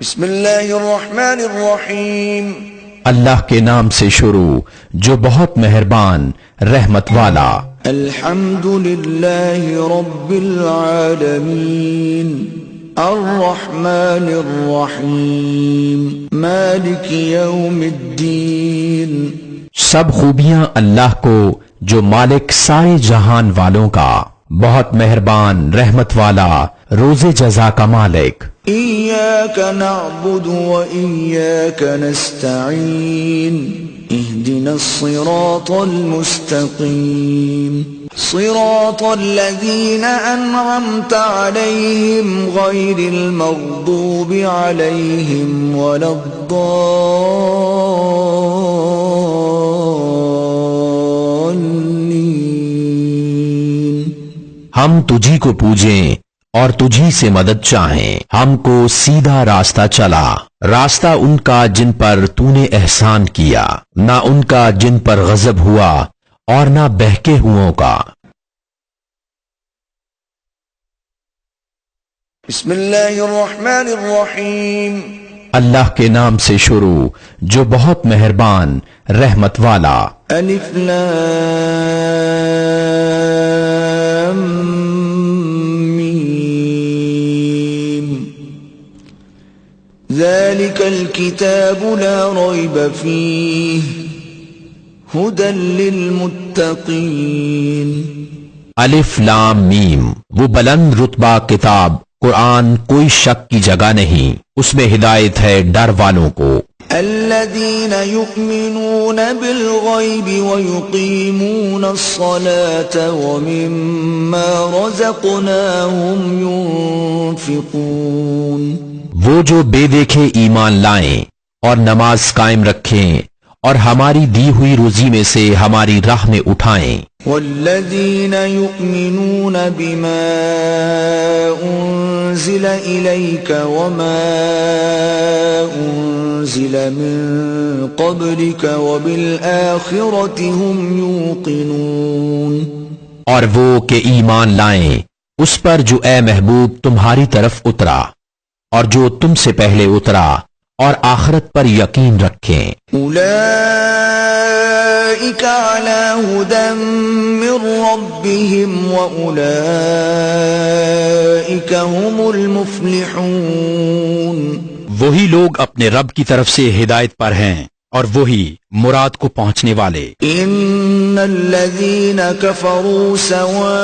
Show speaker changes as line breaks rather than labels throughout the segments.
بسم اللہ الرحمن الرحیم،
اللہ کے نام سے شروع جو بہت مہربان رحمت والا۔
الحمد للہ رب العالمین، الرحمن الرحیم، مالک یوم الدین۔
سب خوبیاں اللہ کو جو مالک سارے جہان والوں کا، بہت مہربان رحمت والا، روز جزا کا مالک۔
ایاک نعبد و ایاک نستعین، اہدنا الصراط المستقیم، صراط الذین انعمت علیہم غیر المغضوب علیہم ولا الضالین۔
ہم تجھی کو پوجیں اور تجھی سے مدد چاہیں، ہم کو سیدھا راستہ چلا، راستہ ان کا جن پر تو نے احسان کیا، نہ ان کا جن پر غضب ہوا اور نہ بہکے ہوئوں کا۔
بسم اللہ الرحمن الرحیم،
اللہ کے نام سے شروع جو بہت مہربان رحمت والا۔
الف لام میم، ذلك الكتاب لا ريب فيه هدى للمتقين۔
الف لام میم، وہ بلند رتبہ کتاب قرآن کوئی شک کی جگہ نہیں، اس میں ہدایت ہے ڈر والوں کو۔
الذين يؤمنون بالغيب ويقيمون الصلاة ومما رزقناهم ينفقون۔
وہ جو بے دیکھے ایمان لائیں اور نماز قائم رکھیں اور ہماری دی ہوئی روزی میں سے ہماری راہ میں اٹھائیں۔
والذين يؤمنون بما أنزل إليك وما أنزل من قبلك وبالآخرة هم يوقنون۔
اور وہ کہ ایمان لائیں اس پر جو اے محبوب تمہاری طرف اترا اور جو تم سے پہلے اترا، اور آخرت پر یقین رکھیں۔
أولئك على هدى من ربهم وأولئك هم المفلحون۔
وہی لوگ اپنے رب کی طرف سے ہدایت پر ہیں اور وہی مراد کو پہنچنے والے۔
ان الذين كفروا سواء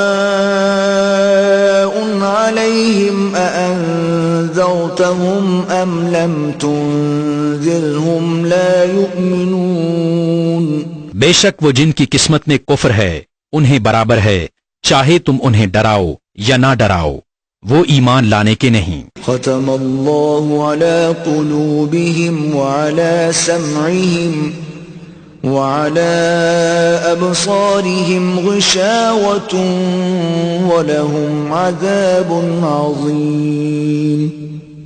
عليهم أأنذرتهم ام لم تنذرهم لا يؤمنون۔
بے شک وہ جن کی قسمت میں کفر ہے انہیں برابر ہے، چاہے تم انہیں ڈراؤ یا نہ ڈراؤ، وہ ایمان لانے کے نہیں۔
ختم اللہ علی قلوبہم وعلی سمعہم وعلی ابصارہم غشاوۃ ولہم عذاب عظیم۔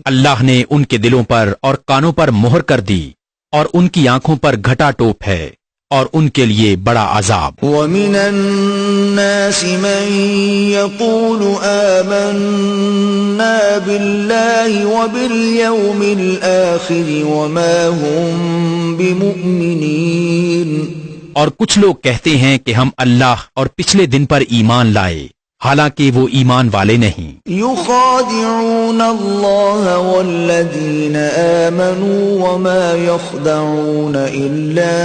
اللہ نے ان کے دلوں پر اور کانوں پر مہر کر دی اور ان کی آنکھوں پر گھٹا ٹوپ ہے اور ان کے لیے بڑا عذاب۔
وَمِنَ النَّاسِ مَن يَقُولُ آمَنَّا بِاللَّهِ وَبِالْيَوْمِ الْآخِرِ وَمَا هُمْ بِمُؤْمِنِينَ۔
اور کچھ لوگ کہتے ہیں کہ ہم اللہ اور پچھلے دن پر ایمان لائے، حالانکہ وہ ایمان والے نہیں۔
يخادعون اللہ والذین آمنوا وما يخدعون الا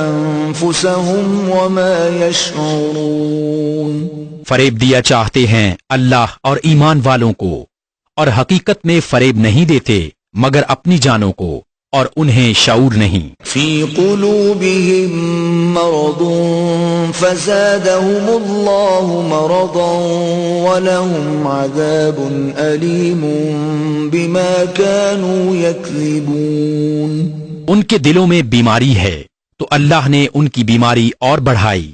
انفسهم وما يشعرون۔
فریب دیا چاہتے ہیں اللہ اور ایمان والوں کو، اور حقیقت میں فریب نہیں دیتے مگر اپنی جانوں کو، اور انہیں شعور نہیں۔
فی قلوبہم مرض فزادہم اللہ مرضا ولہم عذاب علیم بما كانوا یکذبون۔
ان کے دلوں میں بیماری ہے تو اللہ نے ان کی بیماری اور بڑھائی،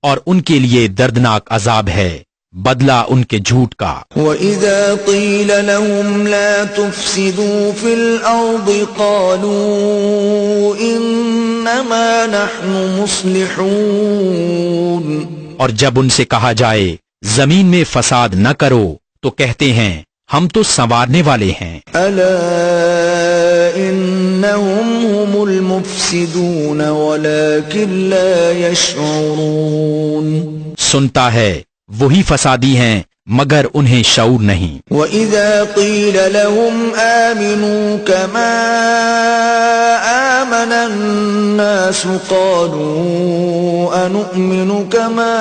اور ان کے لیے دردناک عذاب ہے بدلہ ان کے جھوٹ کا۔
وَإِذَا قِيلَ لَهُمْ لَا تُفْسِدُوا فِي الْأَرْضِ قَالُوا إِنَّمَا نَحْنُ مُصْلِحُونَ۔
اور جب ان سے کہا جائے زمین میں فساد نہ کرو تو کہتے ہیں
ہم تو سنوارنے والے ہیں۔
ألا إنهم هم المفسدون ولكن لا يشعرون۔
سنتا ہے وہی فسادی ہیں مگر انہیں شعور نہیں۔
وَإِذَا قِيلَ لَهُمْ آمِنُوا كَمَا آمَنَ النَّاسُ قَالُوا أَنُؤْمِنُ كَمَا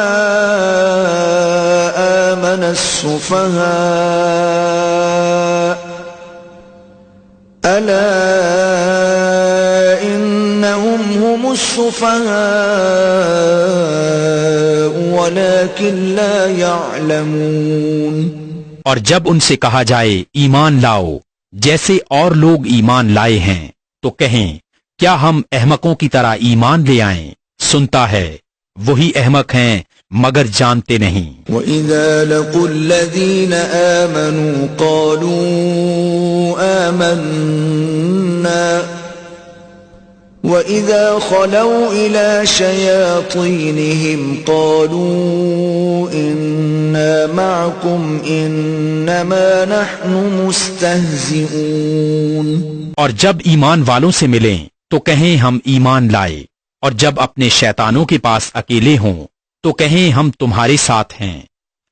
آمَنَ السُّفَهَاءُ أَلَا إِنَّهُمْ هُمُ السُّفَهَاءُ وَلَكِنْ لَا يَعْلَمُونَ۔
اور جب ان سے کہا جائے ایمان لاؤ جیسے اور لوگ ایمان لائے ہیں تو کہیں کیا ہم احمقوں کی طرح ایمان لے آئیں؟ سنتا ہے وہی احمق ہیں مگر جانتے نہیں۔
وَإِذَا لَقُوا الَّذِينَ آمَنُوا قَالُوا آمَنَّا وَإِذَا خَلَوْا إِلَى شَيَاطِينِهِمْ قَالُوا إِنَّا مَعَكُمْ إِنَّمَا نَحْنُ مُسْتَهْزِئُونَ۔
اور جب ایمان والوں سے ملیں تو کہیں ہم ایمان لائے، اور جب اپنے شیطانوں کے پاس اکیلے ہوں تو کہیں ہم تمہارے ساتھ ہیں،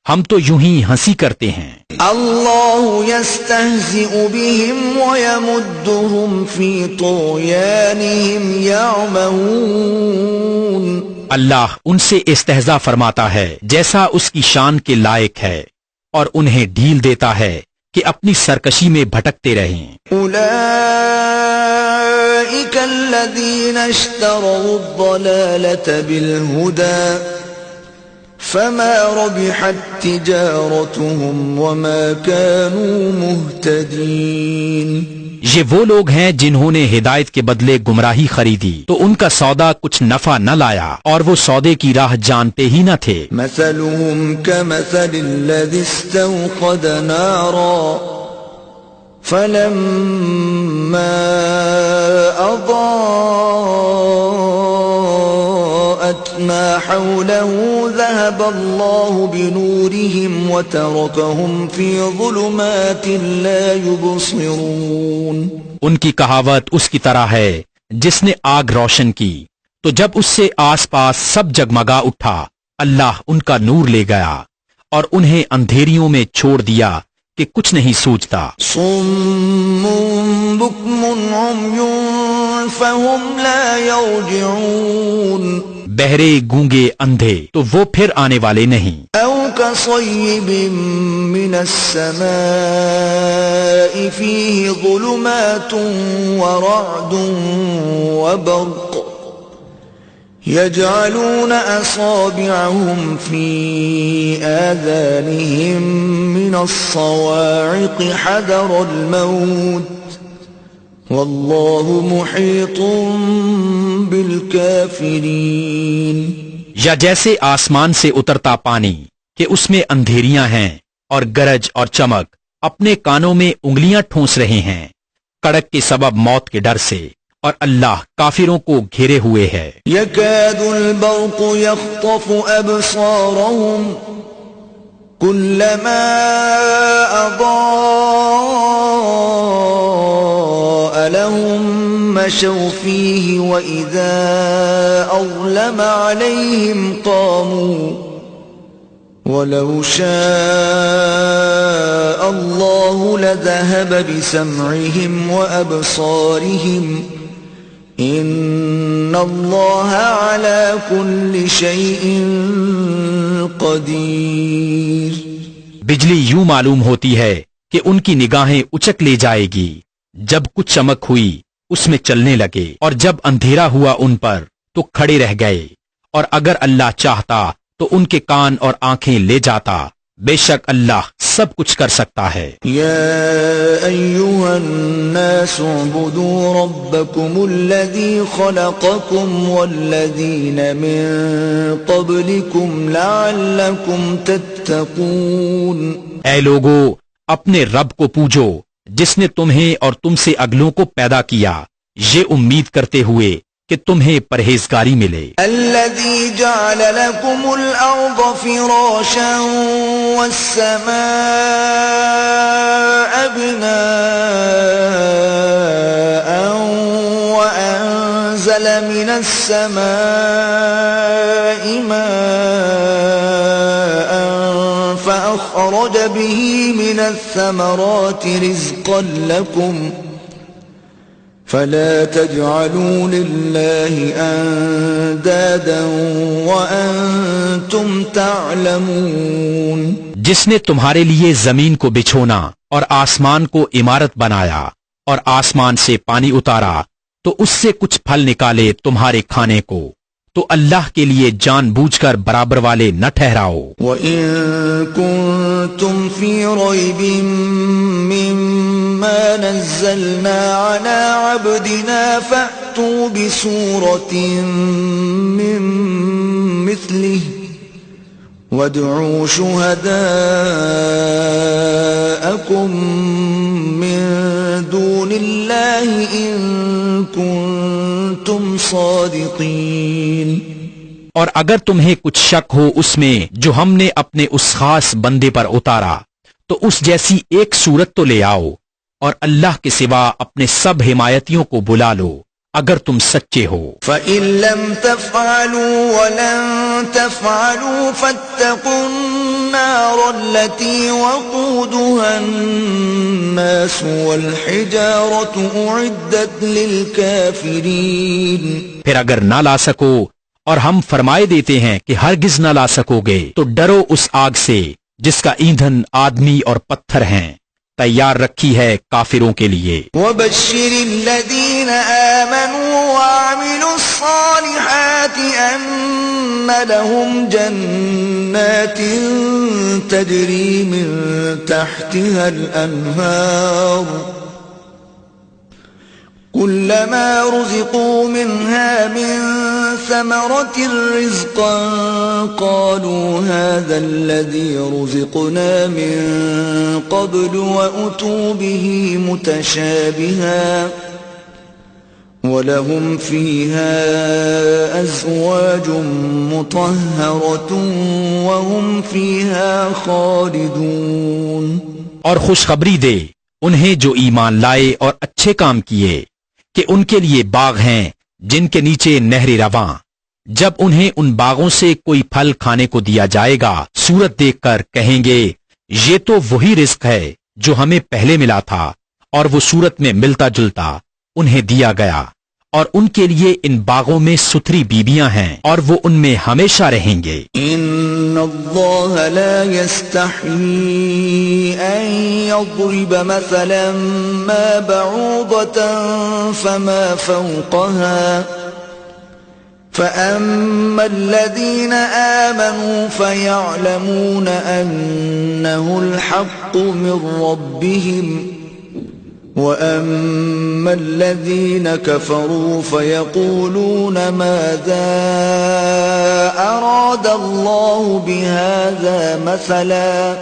ہم تو یوں ہی ہنسی کرتے ہیں۔
اللہ یستہزئ بہم ویمدہم فی طغیانہم یعمہون۔
اللہ ان سے استہزاء فرماتا ہے جیسا اس کی شان کے لائق ہے، اور انہیں ڈھیل دیتا ہے کہ اپنی سرکشی میں بھٹکتے رہیں۔
اولئک الذین اشتروا الضلالة بالہدى فما ربحت تجارتهم وما كانوا مهتدين۔
یہ وہ لوگ ہیں جنہوں نے ہدایت کے بدلے گمراہی خریدی تو ان کا سودا کچھ نفع نہ لایا، اور وہ سودے کی راہ جانتے ہی نہ تھے۔
مثلهم كمثل الذي استوقد نارا فلما أضاءت ما حوله ذهب الله بنورهم وتركهم في ظلمات لا يبصرون۔
ان کی کہاوت اس کی طرح ہے جس نے آگ روشن کی تو جب اس سے آس پاس سب جگمگا اٹھا، اللہ ان کا نور لے گیا اور انہیں اندھیریوں میں چھوڑ دیا کہ کچھ نہیں سوچتا۔
صم بكم عمي فهم لا يرجعون۔
بہرے گونگے اندھے تو وہ پھر آنے والے نہیں۔
او كصيب من السماء فيه ظلمات ورعد وبرق يجعلون أصابعهم في آذانهم من الصواعق حذر الموت والله محيط بالكافرين۔
یا جیسے آسمان سے اترتا پانی کہ اس میں اندھیریاں ہیں اور گرج اور چمک اپنے کانوں میں انگلیاں ٹھونس رہے ہیں کڑک کے سبب موت کے ڈر سے، اور اللہ کافروں کو گھیرے ہوئے ہے۔
يكاد البرق يخطف أبصارهم كلما أضاء لهم مشوا فيه وإذا أظلم عليهم قاموا ولو شاء الله لذهب بسمعهم وأبصارهم ان اللہ علی کل شیء قدیر۔
بجلی یوں معلوم ہوتی ہے کہ ان کی نگاہیں اچک لے جائے گی، جب کچھ چمک ہوئی اس میں چلنے لگے، اور جب اندھیرا ہوا ان پر تو کھڑے رہ گئے، اور اگر اللہ چاہتا تو ان کے کان اور آنکھیں لے جاتا، بے شک اللہ سب کچھ کر سکتا ہے۔
یا ایھا الناس اعبدوا ربکم الذی خلقکم والذین من قبلکم لعلکم تتقون۔
اے لوگو اپنے رب کو پوجو جس نے تمہیں اور تم سے اگلوں کو پیدا کیا، یہ امید کرتے ہوئے کہ تمہیں پرہیزگاری ملے۔
الذي جعل لكم الأرض فراشا والسماء السماء ماء فأخرج به من الثمرات رزقا لكم فلا تجعلوا لله اندادا وانتم تعلمون.
جس نے تمہارے لیے زمین کو بچھونا اور آسمان کو عمارت بنایا اور آسمان سے پانی اتارا تو اس سے کچھ پھل نکالے تمہارے کھانے کو، تو اللہ کے لیے جان بوجھ کر برابر والے نہ ٹھہراؤ.
وَإِن كُنتُمْ فِي رَيْبٍ مِّمَّا نَزَّلْنَا عَلَى عَبْدِنَا فَأْتُوا بِسُورَةٍ مِّن مِّثْلِهِ وَادْعُوا شُهَدَاءَكُم مِّن دُونِ اللَّهِ إِن كُنتُمْ صَادِقِينَ.
اور اگر تمہیں کچھ شک ہو اس میں جو ہم نے اپنے اس خاص بندے پر اتارا تو اس جیسی ایک صورت تو لے آؤ، اور اللہ کے سوا اپنے سب حمایتیوں کو بلا لو اگر تم سچے ہو.
فَإِن لَّمْ تَفْعَلُوا وَلَن تَفْعَلُوا فَاتَّقُوا النَّارَ الَّتِي وَقُودُهَا النَّاسُ وَالْحِجَارَةُ أُعِدَّتْ لِلْكَافِرِينَ.
پھر اگر نہ لا سکو اور ہم فرمائے دیتے ہیں کہ ہرگز نہ لا سکو گے تو ڈرو اس آگ سے جس کا ایندھن آدمی اور پتھر ہیں، تیار رکھی ہے کافروں کے لیے.
وَبَشِّرِ الَّذِينَ آمَنُوا وَعَمِلُوا الصَّالِحَاتِ أَنَّ لَهُمْ جَنَّاتٍ تَجْرِي مِن تَحْتِهَا الْأَنْهَارُ كُلَّمَا رُزِقُوا مِنْهَا مِن ثَمَرَةٍ رِزْقًا قَالُوا هَذَا الَّذِي رُزِقْنَا مِن قَبْلُ وَأُتُوا بِهِ مُتَشَابِهًا وَلَهُمْ فِيهَا أَزْوَاجٌ مُطَهَّرَةٌ وَهُمْ فِيهَا خَالِدُونَ.
اور خوشخبری دے انہیں جو ایمان لائے اور اچھے کام کیے کہ ان کے لیے باغ ہیں جن کے نیچے نہر رواں، جب انہیں ان باغوں سے کوئی پھل کھانے کو دیا جائے گا صورت دیکھ کر کہیں گے یہ تو وہی رزق ہے جو ہمیں پہلے ملا تھا، اور وہ صورت میں ملتا جلتا انہیں دیا گیا، اور ان کے لیے ان باغوں میں ستھری بیبیاں ہیں اور وہ ان میں ہمیشہ رہیں گے.
ان اللہ لا يستحيي ان يضرب مثلا ما بعوضة فما فوقها فأما الذين آمنوا فيعلمون أنه الحق من ربهم وَأَمَّا الَّذِينَ كَفَرُوا فَيَقُولُونَ مَاذَا أَرَادَ اللَّهُ بِهَذَا مَثَلًا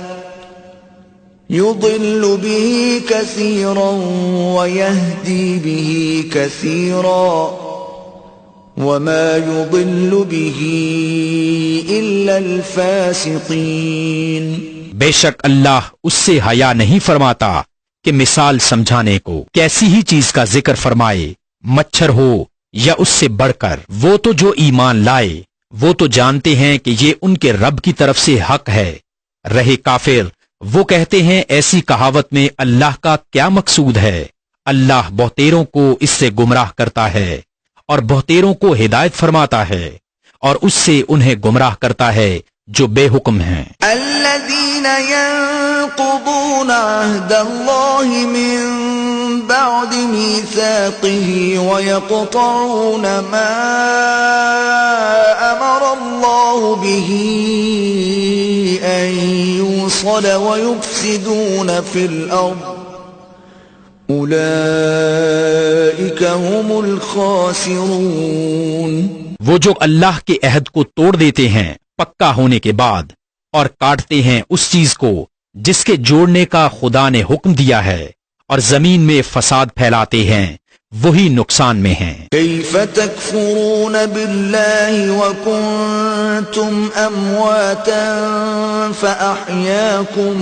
يُضِلُّ بِهِ كَثِيرًا وَيَهْدِي بِهِ كَثِيرًا وَمَا يُضِلُّ بِهِ إِلَّا الْفَاسِقِينَ.
بے شک اللہ اس سے حیا نہیں فرماتا کہ مثال سمجھانے کو کیسی ہی چیز کا ذکر فرمائے، مچھر ہو یا اس سے بڑھ کر. وہ تو جو ایمان لائے وہ تو جانتے ہیں کہ یہ ان کے رب کی طرف سے حق ہے. رہے کافر وہ کہتے ہیں ایسی کہاوت میں اللہ کا کیا مقصود ہے. اللہ بہتیروں کو اس سے گمراہ کرتا ہے اور بہتیروں کو ہدایت فرماتا ہے، اور اس سے انہیں گمراہ کرتا ہے جو بے حکم ہیں.
الذين ينقضون عهد الله من بعد ميثاقه ويقطعون ما أمر الله به أن يوصل ويفسدون في الأرض أولئك هم الخاسرون.
وہ جو اللہ کے عہد کو توڑ دیتے ہیں پکا ہونے کے بعد اور کاٹتے ہیں اس چیز کو جس کے جوڑنے کا خدا نے حکم دیا ہے اور زمین میں فساد پھیلاتے ہیں، وہی نقصان میں ہیں.
كيف تكفرون بالله وكنتم أمواتا فأحياكم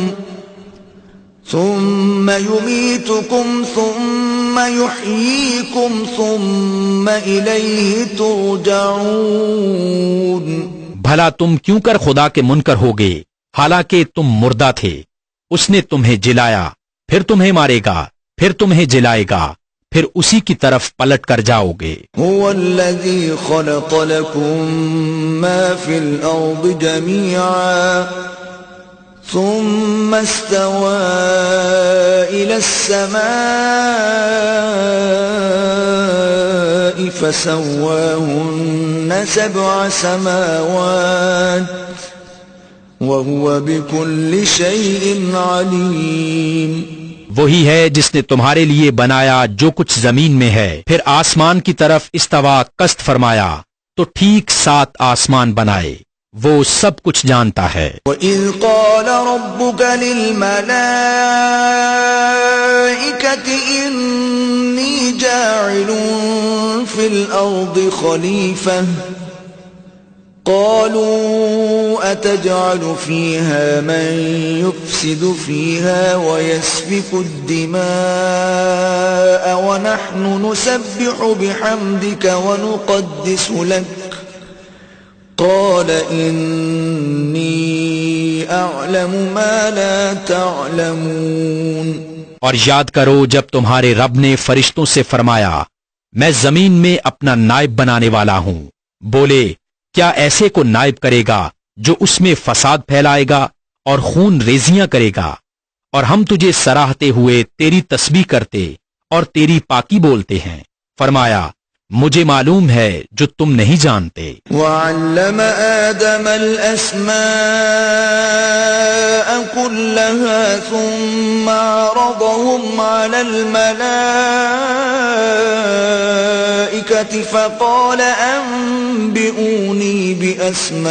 ثم يميتكم ثم يحييكم ثم إليه ترجعون۔
بھلا تم کیوں کر خدا کے منکر ہوگے حالانکہ تم مردہ تھے؟ اس نے تمہیں جلایا، پھر تمہیں مارے گا، پھر تمہیں جلائے گا، پھر اسی کی طرف پلٹ کر جاؤ گے۔
هو الذي خلق لكم ما في الأرض جميعا ثم استوى إلى السماء فسواهن 7 سماوات وهو بكل شيء عليم۔
وہی ہے جس نے تمہارے لیے بنایا جو کچھ زمین میں ہے، پھر آسمان کی طرف استوا قصد فرمایا تو ٹھیک 7 آسمان بنائے، وہ سب کچھ جانتا ہے۔
وَإِذْ قَالَ رَبُّكَ لِلْمَلَائِكَةِ إِنِّي جَاعِلٌ فِي الْأَرْضِ خَلِيفَةً قالوا أتجعل فيها من يفسد فيها ويسفك الدماء ونحن نسبح بحمدك ونقدس لك قال إني أعلم ما لا تعلمون۔
اور یاد کرو جب تمہارے رب نے فرشتوں سے فرمایا میں زمین میں اپنا نائب بنانے والا ہوں، بولے کیا ایسے کو نائب کرے گا جو اس میں فساد پھیلائے گا اور خون ریزیاں کرے گا، اور ہم تجھے سراہتے ہوئے تیری تسبیح کرتے اور تیری پاکی بولتے ہیں۔ فرمایا مجھے معلوم ہے جو تم نہیں جانتے۔
وَعَلَّمَ آدَمَ الْأَسْمَاءَ كُلَّهَا ثُمَّ عَرَضَهُمْ عَلَى الْمَلَائِكَةِ فَقَالَ أَنبِئُونِي بِأَسْمَاءِ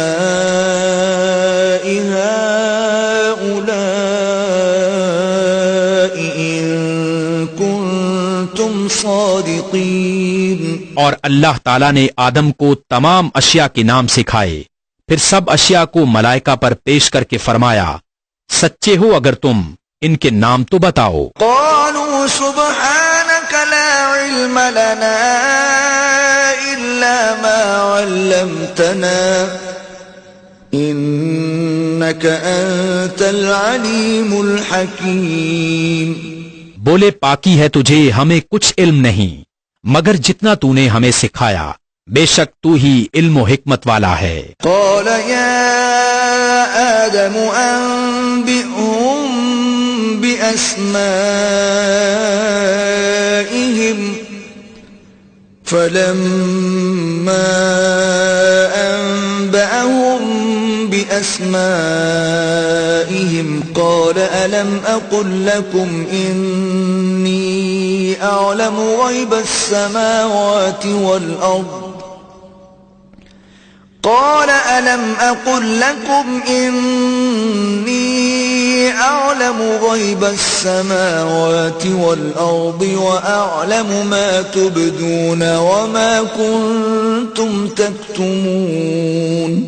هَؤُلَاءِ إِن كُنتُمْ صَادِقِينَ۔
اور اللہ تعالیٰ نے آدم کو تمام اشیاء کے نام سکھائے، پھر سب اشیاء کو ملائکہ پر پیش کر کے فرمایا سچے ہو اگر تم ان کے نام تو بتاؤ۔
قالوا سبحانك لا علم لنا إلا ما علمتنا إنك أنت العليم الحكيم۔
بولے پاکی ہے تجھے، ہمیں کچھ علم نہیں مگر جتنا تو نے ہمیں سکھایا، بے شک تو ہی علم و حکمت والا ہے۔
قال يا آدم أنبئهم بأسمائهم فلما أنبأهم بأسمائهم قال ألم أقل لكم إني أعلم غيب السماوات والأرض قال ألم أقل لكم إني أعلم غيب السماوات والأرض وأعلم ما تبدون وما كنتم تكتمون۔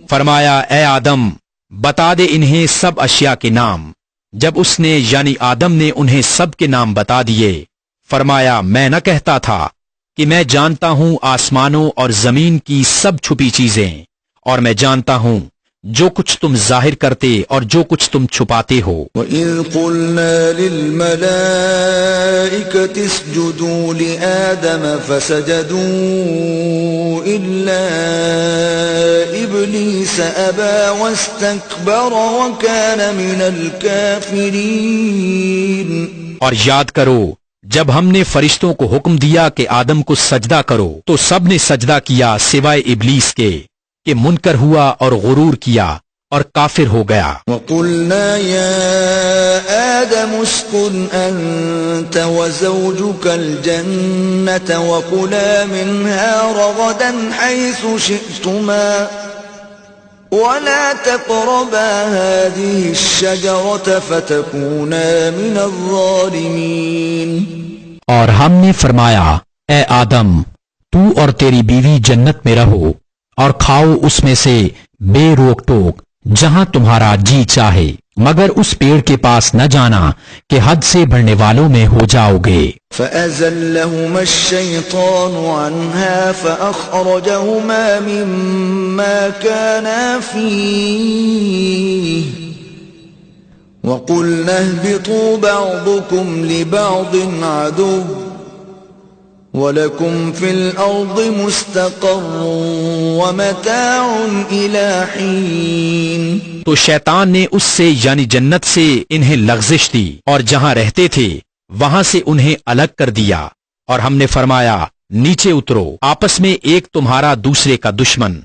فرمایا اے آدم بتا دے انہیں سب اشیاء کے نام۔ جب اس نے یعنی آدم نے انہیں سب کے نام بتا دیے، فرمایا میں نہ کہتا تھا کہ میں جانتا ہوں آسمانوں اور زمین کی سب چھپی چیزیں، اور میں جانتا ہوں جو کچھ تم ظاہر کرتے اور جو کچھ تم چھپاتے ہو۔
وَإِذْ قُلْنَا لِلْمَلَائِكَةِ اسْجُدُوا لِآدَمَ فَسَجَدُوا إِلَّا إِبْلِيسَ أَبَى وَاسْتَكْبَرَ وَكَانَ مِنَ الْكَافِرِينَ۔
اور یاد کرو جب ہم نے فرشتوں کو حکم دیا کہ آدم کو سجدہ کرو تو سب نے سجدہ کیا سوائے ابلیس کے کہ منکر ہوا اور غرور کیا اور کافر ہو گیا۔
وَقُلْنَا يَا آدَمُ اسْكُنْ أَنْتَ وَزَوْجُكَ الْجَنَّةَ وَكُلَا مِنْهَا رَغَدًا حَيْثُ شِئْتُمَا وَلَا تَقْرَبَا هَذِهِ الشَّجَرَةَ فَتَكُونَا مِنَ الظَّالِمِينَ۔
اور ہم نے فرمایا اے آدم تو اور تیری بیوی جنت میں رہو اور کھاؤ اس میں سے بے روک ٹوک جہاں تمہارا جی چاہے، مگر اس پیڑ کے پاس نہ جانا کہ حد سے بڑھنے والوں میں ہو جاؤ گے۔
فأزلهما الشيطان عنها فأخرجهما مما كانا فيه وقلنا اهبطوا بعضكم لبعض عدو وَلَكُمْ فِي الْأَرْضِ مُسْتَقَرٌّ وَمَتَاعٌ إِلَى حِينٍ۔
تو شیطان نے اس سے یعنی جنت سے انہیں لغزش دی اور جہاں رہتے تھے وہاں سے انہیں الگ کر دیا، اور ہم نے فرمایا نیچے اترو، آپس میں ایک تمہارا دوسرے کا دشمن،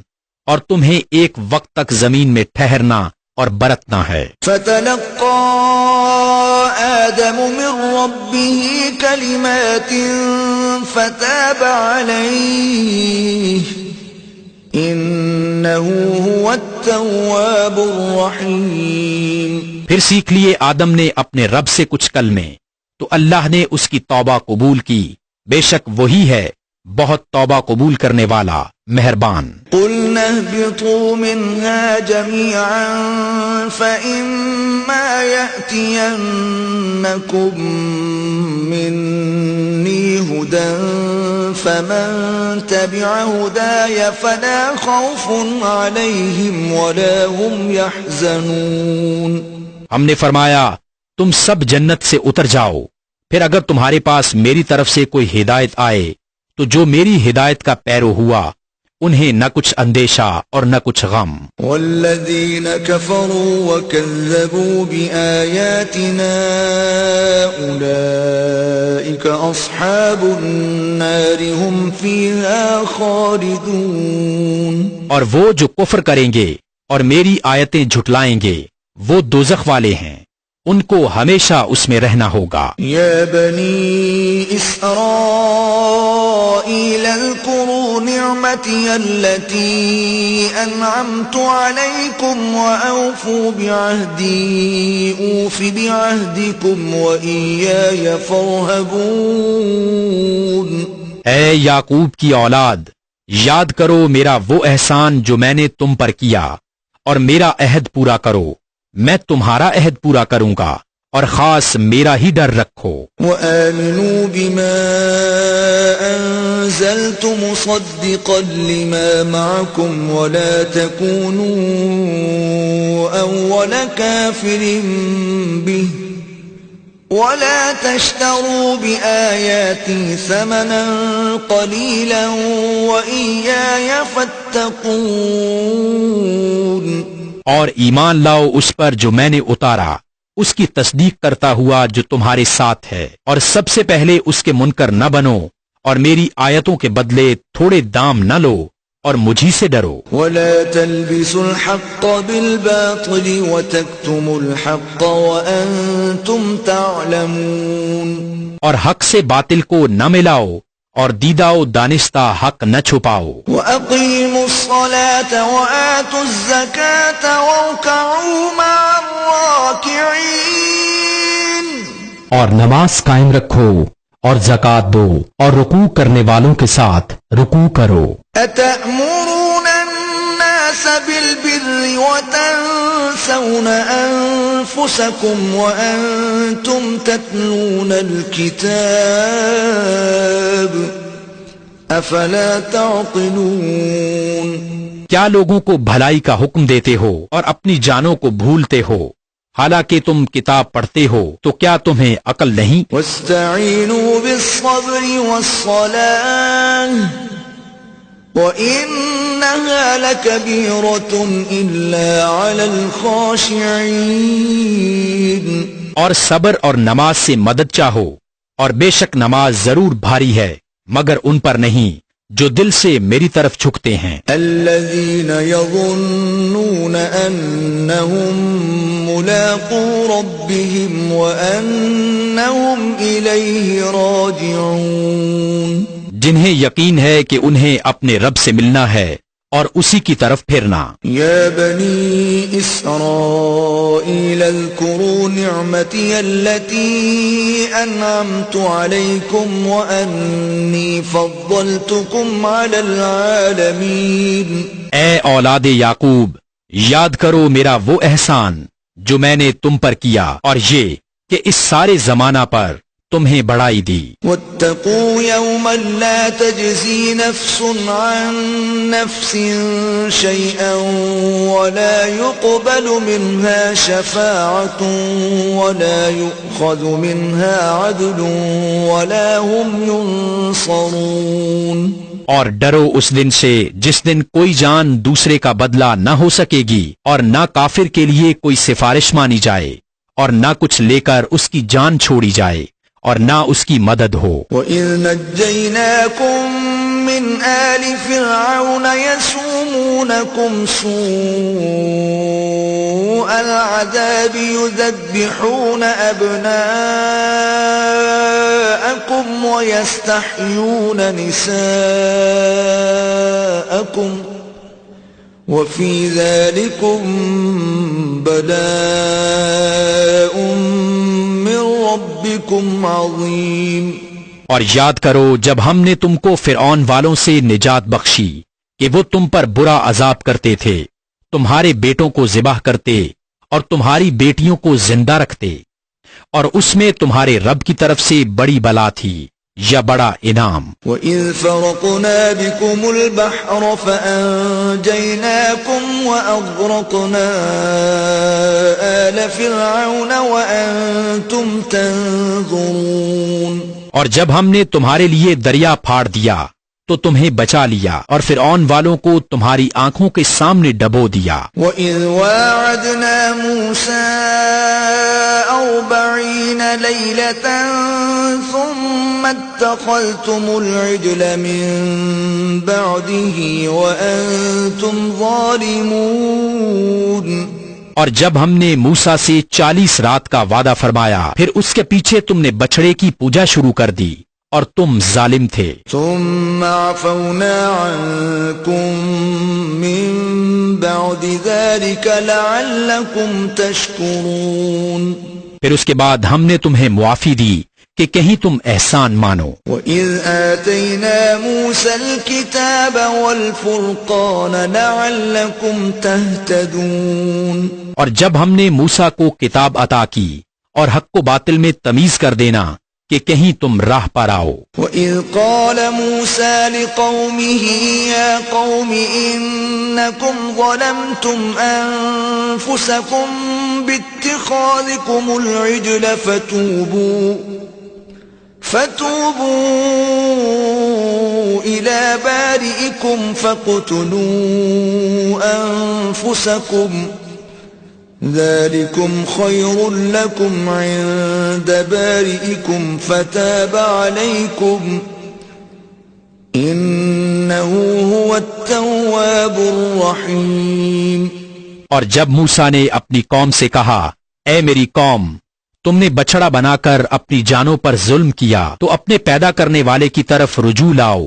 اور تمہیں ایک وقت تک زمین میں ٹھہرنا اور برتنا ہے۔
فَتَلَقَّى آدَمُ مِن رَّبِّهِ كَلِمَاتٍ فَتَابَ عَلَيْهِ إِنَّهُ هُوَ التَّوَّابُ الرَّحِيمُ۔
پھر سیکھ لیے آدم نے اپنے رب سے کچھ کلمے، تو اللہ نے اس کی توبہ قبول کی، بے شک وہی ہے بہت توبہ قبول کرنے والا مہربان۔
قُلْنَا اهْبِطُوا مِنْهَا جَمِيعًا فَإِمَّا يَأْتِيَنَّكُمْ مِنِّي هُدًى فَمَن تَبِعَ هُدَايَ فَلَا خَوْفٌ عَلَيْهِمْ وَلَا هُمْ يَحْزَنُونَ۔
ہم نے فرمایا تم سب جنت سے اتر جاؤ، پھر اگر تمہارے پاس میری طرف سے کوئی ہدایت آئے تو جو میری ہدایت کا پیرو ہوا انہیں نہ کچھ اندیشہ اور نہ کچھ غم۔
والذین کفروا وکذبوا بآیاتنا اولئک اصحاب النار هم فیہا خالدون۔
اور وہ جو کفر کریں گے اور میری آیتیں جھٹلائیں گے وہ دوزخ والے ہیں، ان کو ہمیشہ اس میں رہنا ہوگا۔
یا بنی اسرائیل اذکروا نعمتی التي انعمت علیکم واوفوا بعہدی اوف بعہدکم وإیای فارہبون۔
اے یعقوب کی اولاد، یاد کرو میرا وہ احسان جو میں نے تم پر کیا، اور میرا عہد پورا کرو، میں تمہارا عہد پورا کروں گا، اور خاص میرا ہی ڈر رکھو۔
وَآمِنُوا بِمَا أَنزَلْتُ مُصَدِّقًا لِمَا مَعَكُمْ وَلَا تَكُونُوا أَوَّلَ كَافِرٍ بِهِ وَلَا تَشْتَرُوا بِآيَاتِي ثَمَنًا قَلِيلًا وَإِيَّايَ فَاتَّقُونِ۔
اور ایمان لاؤ اس پر جو میں نے اتارا، اس کی تصدیق کرتا ہوا جو تمہارے ساتھ ہے، اور سب سے پہلے اس کے منکر نہ بنو، اور میری آیتوں کے بدلے تھوڑے دام نہ لو، اور مجھی سے ڈرو۔
وَلَا تَلْبِسُوا الْحَقَّ بِالْبَاطِلِ وَتَكْتُمُوا الْحَقَّ وَأَنْتُمْ تَعْلَمُونَ۔
اور حق سے باطل کو نہ ملاؤ، اور دیدہ و دانستہ حق نہ چھپاؤ۔
وَأَقِيمُوا الصَّلَاةَ وَآتُوا الزَّكَاةَ وَارْكَعُوا مَعَ الرَّاكِعِينَ۔
اور نماز قائم رکھو اور زکوٰۃ دو اور رکوع کرنے والوں کے ساتھ رکوع کرو۔
أَتَأْمُرُونَ النَّاسَ بِالْبِرِّ وَتَنْسَوْنَ أَنفُسَكُمْ وَأَنْتُمْ تَتْلُونَ الْكِتَابَ أَفَلَا تَعْقِلُونَ۔
کیا لوگوں کو بھلائی کا حکم دیتے ہو اور اپنی جانوں کو بھولتے ہو، حالانکہ تم کتاب پڑھتے ہو، تو کیا تمہیں عقل نہیں؟
وَاسْتَعِينُوا بِالصَّبْرِ وَالصَّلَاةِ وَإِنَّهَا لَكَبِيرَةٌ إِلَّا عَلَى الْخَاشِعِينَ۔
اور صبر اور نماز سے مدد چاہو، اور بے شک نماز ضرور بھاری ہے مگر ان پر نہیں جو دل سے میری طرف جھکتے ہیں۔
الذين يظنون أنهم ملاقو ربهم وأنهم إليه راجعون۔
جنہیں یقین ہے کہ انہیں اپنے رب سے ملنا ہے اور اسی کی طرف پھرنا۔
یا بنی اسرائیل اذکروا نعمتی التي انعمت علیکم وانی فضلتکم علی العالمین۔
اے اولاد یعقوب، یاد کرو میرا وہ احسان جو میں نے تم پر کیا اور یہ کہ اس سارے زمانہ پر تمہیں بڑائی دی.
واتقوا يوما لا تجزي نفس عن نفس شيئا ولا يقبل منها شفاعة ولا يؤخذ منها عدل ولا هم ينصرون.
اور ڈرو اس دن سے جس دن کوئی جان دوسرے کا بدلہ نہ ہو سکے گی اور نہ کافر کے لیے کوئی سفارش مانی جائے اور نہ کچھ لے کر اس کی جان چھوڑی جائے اور نہ اس کی مدد ہو.
وَإِذْ نَجَّيْنَاكُمْ مِنْ آلِ فِرْعَوْنَ يَسُومُونَكُمْ سُوءَ الْعَذَابِ يُذَبِّحُونَ أَبْنَاءَكُمْ وَيَسْتَحْيُونَ نِسَاءَكُمْ وَفِي ذَلِكُمْ بَلَاءٌ مِّن رَبِّكُمْ عَظِيمٌ.
اور یاد کرو جب ہم نے تم کو فرعون والوں سے نجات بخشی کہ وہ تم پر برا عذاب کرتے تھے، تمہارے بیٹوں کو ذبح کرتے اور تمہاری بیٹیوں کو زندہ رکھتے، اور اس میں تمہارے رب کی طرف سے بڑی بلا تھی یا بڑا انعام.
وَإِذْ فَرَقْنَا بِكُمُ الْبَحْرَ فَأَنْجَيْنَاكُمْ وَأَغْرَقْنَا آلَ فِرْعَوْنَ وَأَنْتُمْ تَنْظُرُونَ.
اور جب ہم نے تمہارے لیے دریا پھاڑ دیا تو تمہیں بچا لیا اور فرعون والوں کو تمہاری آنکھوں کے سامنے ڈبو دیا.
وَإِذْ وَاعَدْنَا مُوسَىٰ 40 لَيْلَةً ثُمَّ اتَّخَذْتُمُ الْعِجْلَ مِن بَعْدِهِ وَأَنْتُمْ ظَالِمُونَ.
اور جب ہم نے موسیٰ سے 40 رات کا وعدہ فرمایا پھر اس کے پیچھے تم نے بچڑے کی پوجا شروع کر دی اور تم ظالم تھے.
ثم عفونا عنكم من بعد ذلك لعلكم تشكرون.
پھر اس کے بعد ہم نے تمہیں معافی دی کہ کہیں تم احسان مانو.
وَإِذْ آتَيْنَا مُوسَى الْكِتَابَ وَالْفُرْقَانَ لَعَلَّكُمْ تَهْتَدُونَ.
اور جب ہم نے موسیٰ کو کتاب عطا کی اور حق و باطل میں تمیز کر دینا کہ کہیں تم راہ پر آؤ.
وَإِذْ قَالَ مُوسَى لِقَوْمِهِ يَا قَوْمِ إِنَّكُمْ ظَلَمْتُمْ أَنفُسَكُمْ بِاتِّخَاذِكُمُ الْعِجْلَ فَتُوبُوا إِلَى بَارِئِكُمْ فَاقْتُلُوا أَنفُسَكُمْ ذَلِكُمْ خَيْرٌ لَكُمْ عِندَ بَارِئِكُمْ فَتَابَ عَلَيْكُمْ إِنَّهُ هُوَ التَّوَّابُ الرَّحِيمُ.
اور جب موسیٰ نے اپنی قوم سے کہا اے میری قوم، تم نے بچڑا بنا کر اپنی جانوں پر ظلم کیا تو اپنے پیدا کرنے والے کی طرف رجوع لاؤ،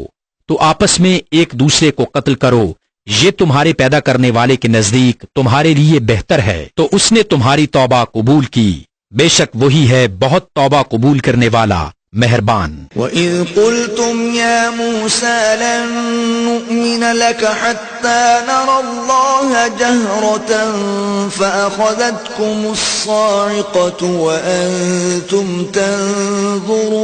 تو آپس میں ایک دوسرے کو قتل کرو، یہ تمہارے پیدا کرنے والے کے نزدیک تمہارے لیے بہتر ہے، تو اس نے تمہاری توبہ قبول کی، بے شک وہی ہے بہت توبہ قبول کرنے والا مہربان.
وَإِذْ قُلْتُمْ يَا مُوسَى لَن نُّؤْمِنَ لَكَ حَتَّى نَرَى اللَّهَ جَهْرَةً فَأَخَذَتْكُمُ الصَّاعِقَةُ وَأَنْتُمْ تَنْظُرُونَ.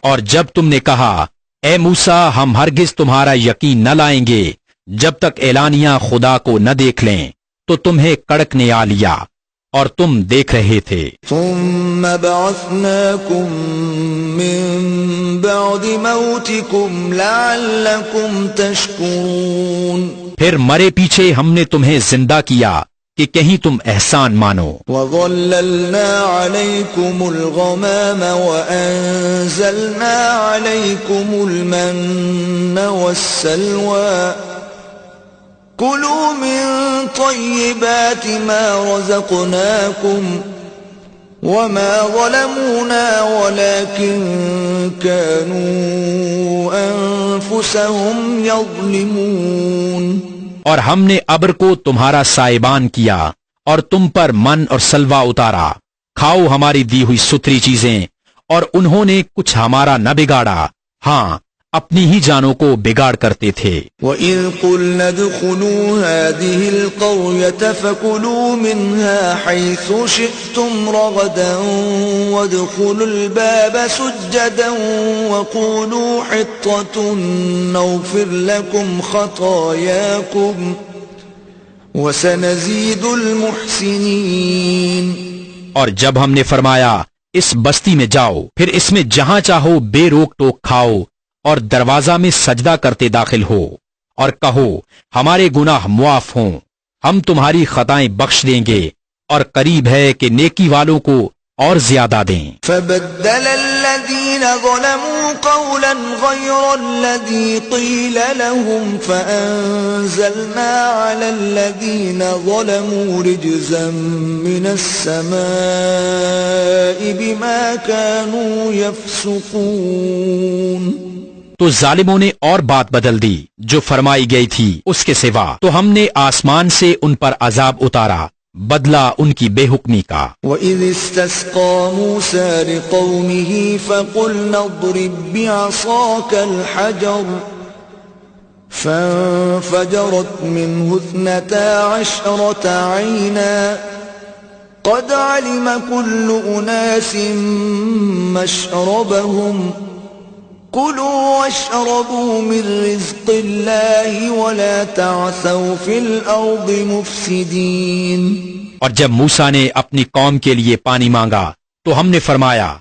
اور جب تم نے کہا اے موسیٰ ہم ہرگز تمہارا یقین نہ لائیں گے جب تک اعلانیہ خدا کو نہ دیکھ لیں، تو تمہیں کڑک نے آ لیا اور تم دیکھ رہے تھے.
ثم بعثناكم من بعد موتكم لعلكم تشكرون.
پھر مرے پیچھے ہم نے تمہیں زندہ کیا کہ کہیں تم احسان مانو.
وَظَلَّلْنَا عَلَيْكُمُ الْغَمَامَ وَأَنزَلْنَا عَلَيْكُمُ الْمَنَّ وَالسَّلْوَىٰ كُلُوا مِن طَيِّبَاتِ مَا رَزَقْنَاكُمْ وَمَا ظَلَمُونَا وَلَكِن كَانُوا أَنفُسَهُمْ يَظْلِمُونَ.
اور ہم نے ابر کو تمہارا سائبان کیا اور تم پر من اور سلوا اتارا، کھاؤ ہماری دی ہوئی ستھری چیزیں، اور انہوں نے کچھ ہمارا نہ بگاڑا، ہاں اپنی ہی جانوں کو بگاڑ کرتے تھے۔
وَإِذْ قُلْنَا ادْخُلُوا هَٰذِهِ الْقَرْيَةَ فَكُلُوا مِنْهَا حَيْثُ شِئْتُمْ رَغَدًا وَادْخُلُوا الْبَابَ سُجَّدًا وَقُولُوا حِطَّةٌ نَغْفِرْ لَكُمْ خَطَايَاكُمْ وَسَنَزِيدُ الْمُحْسِنِينَ۔
اور جب ہم نے فرمایا اس بستی میں جاؤ، پھر اس میں جہاں چاہو بے روک ٹوک کھاؤ اور دروازہ میں سجدہ کرتے داخل ہو، اور کہو ہمارے گناہ معاف ہوں، ہم تمہاری خطائیں بخش دیں گے، اور قریب ہے کہ نیکی والوں کو اور زیادہ دیں۔
فبدل الذين ظلموا قولا غير الذي قيل لهم فأنزلنا على الذين ظلموا رجزا من السماء بما كانوا يفسقون۔
تو ظالموں نے اور بات بدل دی جو فرمائی گئی تھی اس کے سوا، تو ہم نے آسمان سے ان پر عذاب اتارا بدلہ ان کی بے حکمی کا۔
وَإِذِ اسْتَسْقَىٰ مُوسَىٰ لِقَوْمِهِ فَقُلْنَا اضْرِب بِّعَصَاكَ الْحَجَرَ فَانفَجَرَتْ مِنْهُ 12 عَيْنًا قَدْ عَلِمَ كُلُّ أُنَاسٍ مَّشْرَبَهُمْ كُلُوا وَاشْرَبُوا مِن رِّزْقِ اللَّهِ وَلَا تَعْثَوْا فِي الْأَرْضِ مُفْسِدِينَ۔
اور جب موسیٰ نے اپنی قوم کے لیے پانی مانگا تو ہم نے فرمایا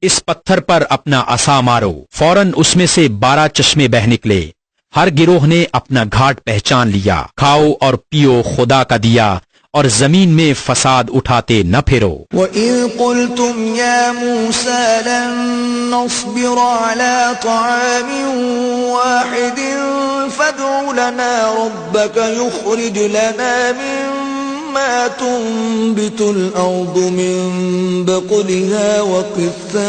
اس پتھر پر اپنا عصا مارو، فوراً اس میں سے 12 چشمے بہہ نکلے، ہر گروہ نے اپنا گھاٹ پہچان لیا، کھاؤ اور پیو خدا کا دیا اور زمین میں فساد اٹھاتے نہ پھرو۔
وَإِذْ قُلْتُمْ يَا مُوسَىٰ لَن نَّصْبِرَ عَلَىٰ طَعَامٍ وَاحِدٍ فَادْعُ لَنَا رَبَّكَ يُخْرِجْ لَنَا مِمَّا تُنبِتُ الْأَرْضُ مِن بَقْلِهَا وَقِثَّائِهَا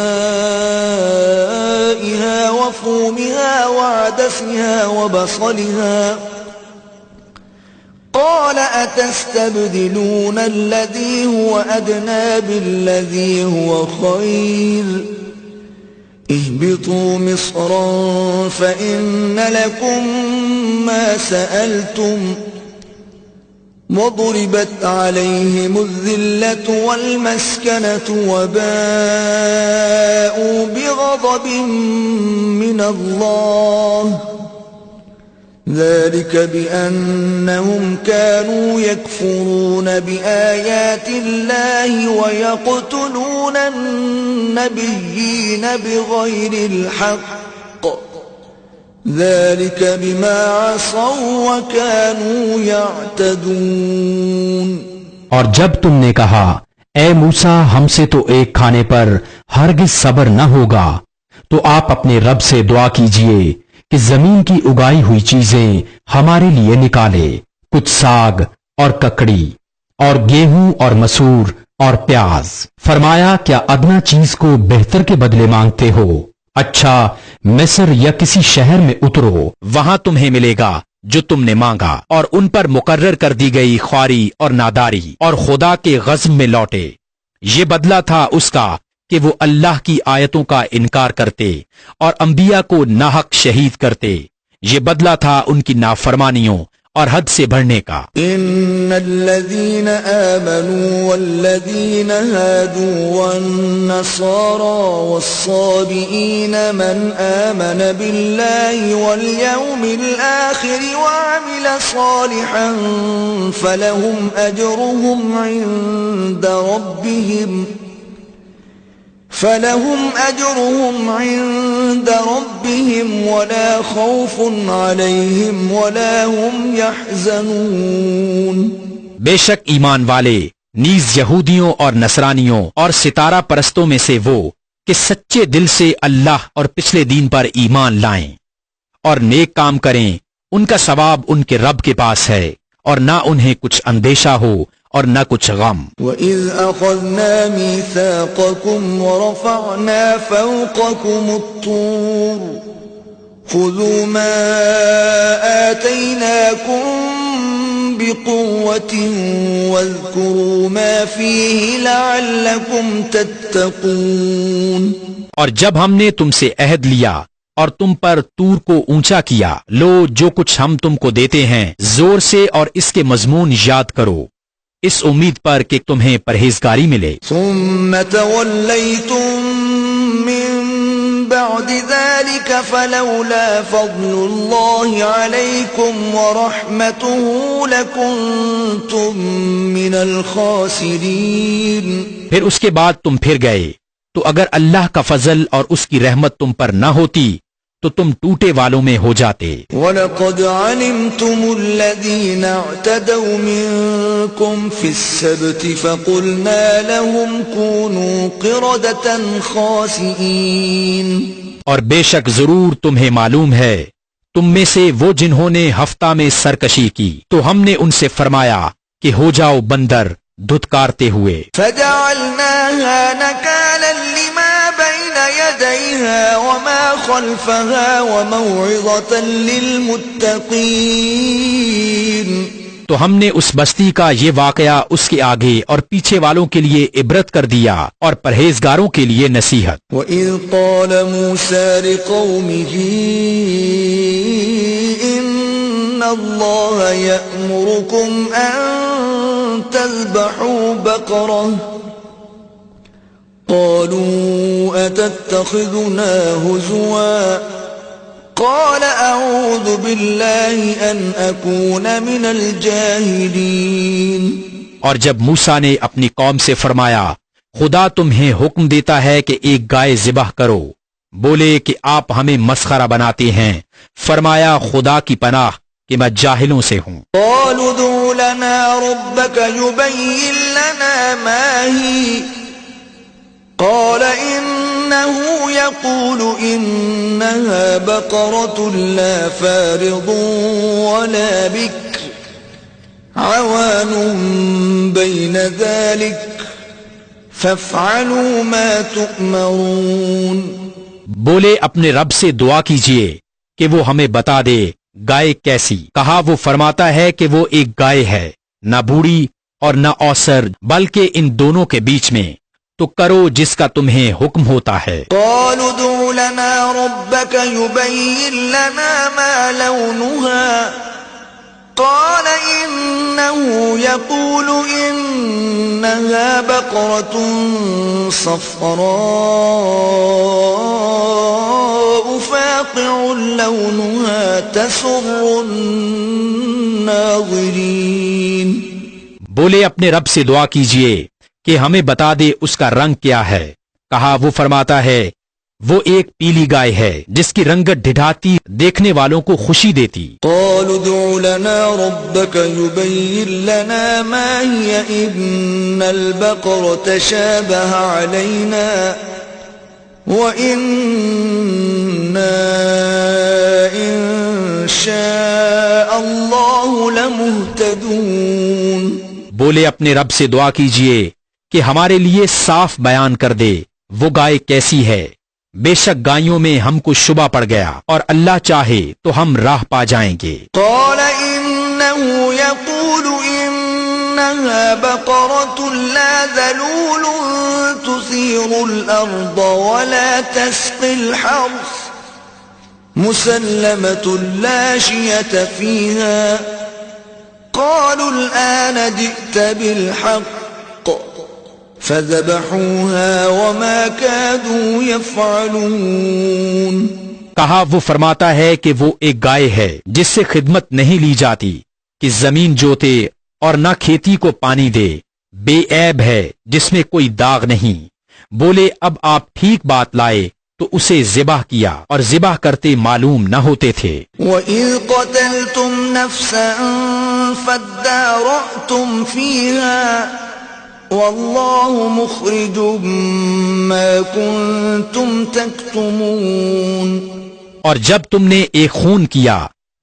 وَفُومِهَا وَعَدَسِهَا وَبَصَلِهَا قال أتستبدلون الذي هو أدنى بالذي هو خير اهبطوا مصرا فإن لكم ما سألتم وضربت عليهم الذلة والمسكنة وباءوا بغضب من الله ذلك بأنهم كانوا يكفرون بآيات الله ويقتلون النبيين بغير الحق ذلك بما عصوا وكانوا يعتدون۔
اور جب تم نے کہا اے موسیٰ ہم سے تو ایک کھانے پر ہرگز صبر نہ ہوگا، تو آپ اپنے رب سے دعا کیجئے کہ زمین کی اگائی ہوئی چیزیں ہمارے لیے نکالے، کچھ ساگ اور ککڑی اور گیہوں اور مسور اور پیاز۔ فرمایا کیا ادنا چیز کو بہتر کے بدلے مانگتے ہو؟ اچھا مصر یا کسی شہر میں اترو،
وہاں تمہیں ملے گا جو تم نے مانگا، اور ان پر مقرر کر دی گئی خواری اور ناداری، اور خدا کے غضب میں لوٹے۔ یہ بدلہ تھا اس کا کہ وہ اللہ کی آیتوں کا انکار کرتے اور انبیاء کو ناحق شہید کرتے، یہ بدلہ تھا ان کی نافرمانیوں اور حد سے بڑھنے کا۔
ان الذين آمنوا والذين هادوا والنصارى والصابئين من آمن بالله واليوم الآخر وعمل صالحا فلهم أجرهم عند ربهم ولا خوف عليهم ولا هم يحزنون۔
بے شک ایمان والے نیز یہودیوں اور نصرانیوں اور ستارہ پرستوں میں سے وہ کہ سچے دل سے اللہ اور پچھلے دین پر ایمان لائیں اور نیک کام کریں، ان کا ثواب ان کے رب کے پاس ہے، اور نہ انہیں کچھ اندیشہ ہو اور نہ کچھ غم۔
وَإِذْ أَخَذْنَا مِيثَاقَكُمْ وَرَفَعْنَا فَوْقَكُمُ الطُّورَ خُذُوا مَا آتَيْنَاكُمْ بِقُوَّةٍ وَاذْكُرُوا مَا فِيهِ لَعَلَّكُمْ تَتَّقُونَ۔
اور جب ہم نے تم سے عہد لیا اور تم پر طور کو اونچا کیا. لو جو کچھ ہم تم کو دیتے ہیں زور سے اور اس کے مضمون یاد کرو اس امید پر کہ تمہیں پرہیزگاری ملے.
ثم تولیتم من بعد ذلك فلولا فضل الله عليكم ورحمته لكنتم من الخاسرين.
پھر اس کے بعد تم پھر گئے تو اگر اللہ کا فضل اور اس کی رحمت تم پر نہ ہوتی تو تم ٹوٹے والوں میں ہو جاتے.
وَلَقَدْ عَلِمْتُمُ الَّذِينَ اعْتَدَوْا مِنْكُمْ فِي السَّبْتِ فَقُلْنَا لَهُمْ كُونُوا قِرَدَةً خَاسِئِينَ.
اور بے شک ضرور تمہیں معلوم ہے تم میں سے وہ جنہوں نے ہفتہ میں سرکشی کی تو ہم نے ان سے فرمایا کہ ہو جاؤ بندر دھتکارتے ہوئے.
فَجَعَلْنَاهَا نَكَالًا لِمَا بَيْنَ يَدَيْهَا وَمَا خَلْفَهَا وَمَوْعِظَةً لِلْمُتَّقِينَ.
تو ہم نے اس بستی کا یہ واقعہ اس کے آگے اور پیچھے والوں کے لیے عبرت کر دیا اور پرہیزگاروں کے لیے نصیحت.
وَإِذْ قَالَ مُوسَى لِقَوْمِهِ إِنَّ اللَّهَ يَأْمُرُكُمْ أَن تذبحوا بقرة قالوا أتتخذنا هزوا قال أعوذ بالله أن أكون من الجاهلين.
اور جب موسیٰ نے اپنی قوم سے فرمایا خدا تمہیں حکم دیتا ہے کہ ایک گائے ذبح کرو بولے کہ آپ ہمیں مسخرہ بناتے ہیں فرمایا خدا کی پناہ کہ میں جاہلوں سے ہوں.
قالوا ادع لنا ربك يبين لنا ما هي قال إنه يقول إنها بقرة لا فارض ولا بكر عوان بين ذلك فافعلوا ما تؤمرون.
بولے اپنے رب سے دعا کیجئے کہ وہ ہمیں بتا دے گائے کیسی. کہا وہ فرماتا ہے کہ وہ ایک گائے ہے نہ بوڑھی اور نہ اوسر بلکہ ان دونوں کے بیچ میں تو کرو جس کا تمہیں حکم ہوتا ہے.
قالوا ادع لنا ربك يبين لنا ما لونها قال إنه يقول إنها بقرة صفراء فاقع لونها تسر الناظرين.
بولے اپنے رب سے دعا کیجئے کہ ہمیں بتا دے اس کا رنگ کیا ہے. کہا وہ فرماتا ہے وہ ایک پیلی گائے ہے جس کی رنگت ڈھٹاتی دیکھنے والوں کو خوشی دیتی.
قالوا ادع لنا ربك يبين لنا ما هي إن البقرة شابه علينا وإنا إن شاء الله لمهتدون.
بولے اپنے رب سے دعا کیجئے کہ ہمارے لیے صاف بیان کر دے وہ گائے کیسی ہے. بے شک گائیوں میں ہم کو شبہ پڑ گیا اور اللہ چاہے تو ہم راہ پا جائیں گے.
قال إنه يقول إنها بقرة لا ذلول تثير الأرض ولا تسقي الحرث مسلمة لا شية فيها قالوا الآن جئت بالحق فذبحوها وما كادوا يفعلون.
کہا وہ فرماتا ہے کہ وہ ایک گائے ہے جس سے خدمت نہیں لی جاتی کہ زمین جوتے اور نہ کھیتی کو پانی دے بے عیب ہے جس میں کوئی داغ نہیں. بولے اب آپ ٹھیک بات لائے تو اسے ذبح کیا اور ذبح کرتے معلوم نہ ہوتے تھے.
وَإِذْ قَتَلْتُمْ نَفْسًا فَادَّارَأْتُمْ فِيهَا وَاللَّهُ مُخْرِجٌ مَا كُنْتُمْ تَكْتُمُونَ.
اور جب تم نے ایک خون کیا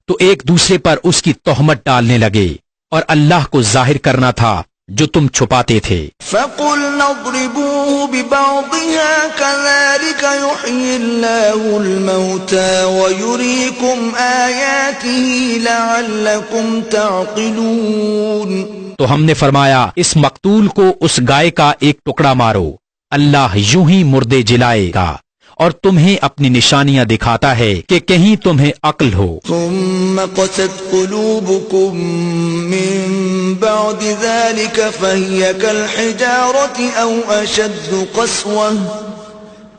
تو ایک دوسرے پر اس کی تہمت ڈالنے لگے اور اللہ کو ظاہر کرنا تھا جو تم چھپاتے تھے.
فَقُلْنَا اضْرِبُوهُ بِبَعْضِهَا كَذَلِكَ يُحْيِي اللَّهُ الْمَوْتَى وَيُرِيكُمْ آيَاتِهِ لَعَلَّكُمْ تَعْقِلُونَ.
تو ہم نے فرمایا اس مقتول کو اس گائے کا ایک ٹکڑا مارو اللہ یوں ہی مردے جلائے گا اور تمہیں اپنی نشانیاں دکھاتا ہے کہ کہیں تمہیں عقل ہو.
ثم قست قلوبكم من بعد ذلك فهي كالحجارة أو أشد قسوة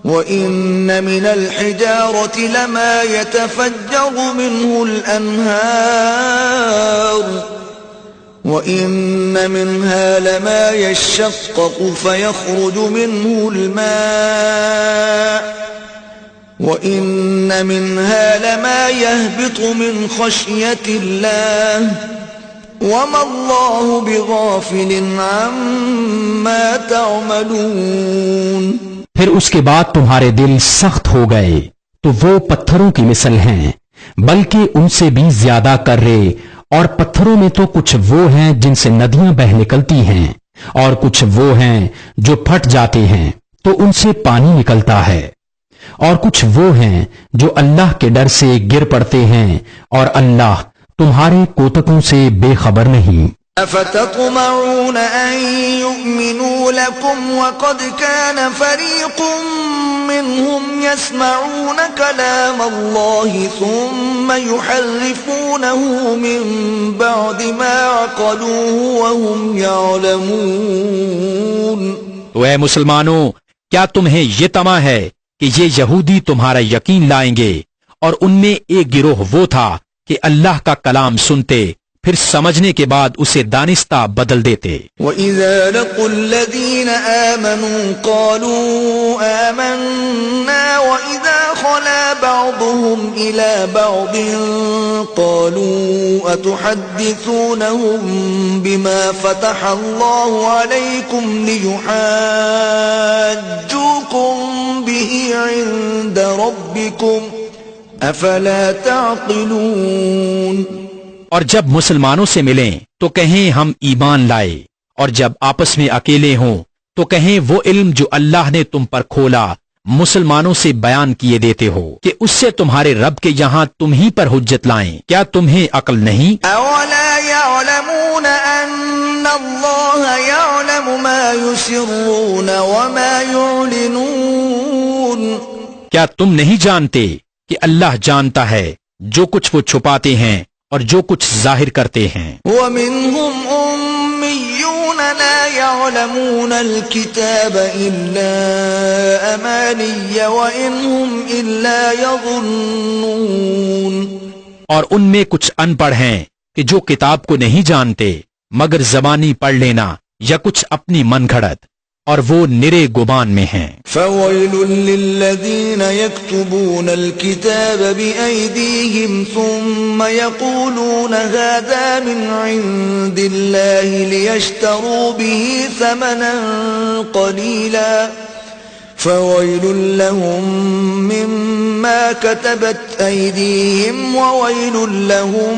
وَإِنَّ مِنَ الْحِجَارَةِ لَمَا يَتَفَجَّرُ مِنْهُ الْأَنْهَارُ وَإِنَّ مِنْهَا لَمَا يَشَّقَّقُ فَيَخْرُجُ مِنْهُ الْمَاءُ وَإِنَّ مِنْهَا لَمَا يَهْبِطُ مِنْ خَشْيَةِ اللَّهِ وَمَا اللَّهُ بِغَافِلٍ عَمَّا تَعْمَلُونَ.
پھر اس کے بعد تمہارے دل سخت ہو گئے تو وہ پتھروں کی مثل ہیں، بلکہ ان سے بھی زیادہ کرے، اور پتھروں میں تو کچھ وہ ہیں جن سے ندیاں بہ نکلتی ہیں، اور کچھ وہ ہیں جو پھٹ جاتے ہیں تو ان سے پانی نکلتا ہے، اور کچھ وہ ہیں جو اللہ کے ڈر سے گر پڑتے ہیں، اور اللہ تمہارے کوتکوں سے بے خبر نہیں.
أفتطمعون أن يؤمنوا لكم وقد كان فريق منهم يسمعون كلام الله ثم يحرفونه من بعد ما عقلوه وهم يعلمون.
تو اے مسلمانوں، کیا تمہیں یہ طمع ہے کہ یہ یہودی تمہارا یقین لائیں گے؟ اور ان میں ایک گروہ وہ تھا کہ اللہ کا کلام سنتے پھر سمجھنے کے بعد اسے دانستہ بدل دیتے.
وَإِذَا لَقُوا الَّذِينَ آمَنُوا قَالُوا آمَنَّا وَإِذَا خَلَا بَعْضُهُمْ إِلَى بَعْضٍ قَالُوا أَتُحَدِّثُونَهُمْ بِمَا فَتَحَ اللَّهُ عَلَيْكُمْ لِيُحَاجُّوكُمْ بِهِ عِندَ رَبِّكُمْ أَفَلَا تَعْقِلُونَ.
اور جب مسلمانوں سے ملیں تو کہیں ہم ایمان لائے، اور جب آپس میں اکیلے ہوں تو کہیں وہ علم جو اللہ نے تم پر کھولا مسلمانوں سے بیان کیے دیتے ہو کہ اس سے تمہارے رب کے یہاں تم ہی پر حجت لائیں. کیا تمہیں عقل نہیں؟
أَوَلَا يَعْلَمُونَ أَنَّ اللَّهَ يَعْلَمُ مَا يُسِرُّونَ وَمَا يُعْلِنُونَ.
کیا تم نہیں جانتے کہ اللہ جانتا ہے جو کچھ وہ چھپاتے ہیں اور جو کچھ ظاہر کرتے ہیں.
وَمِنْهُمْ أُمِّيُّونَ لَا يَعْلَمُونَ الْكِتَابَ إِلَّا أَمَانِيَّ وَإِنْ هُمْ إِلَّا يَظُنُّونَ.
اور ان میں کچھ ان پڑھ ہیں کہ جو کتاب کو نہیں جانتے مگر زبانی پڑھ لینا یا کچھ اپنی من گھڑت، اور وہ نرے گمان میں ہیں.
فَوَيْلٌ لِّلَّذِينَ يَكْتُبُونَ الْكِتَابَ بِأَيْدِيهِمْ ثُمَّ يَقُولُونَ هَذَا مِنْ عِندِ اللَّهِ لِيَشْتَرُوا بِهِ ثَمَنًا قَلِيلًا فَوَيْلٌ لَّهُم مِّمَّا كَتَبَتْ أَيْدِيهِمْ وَوَيْلٌ لَّهُم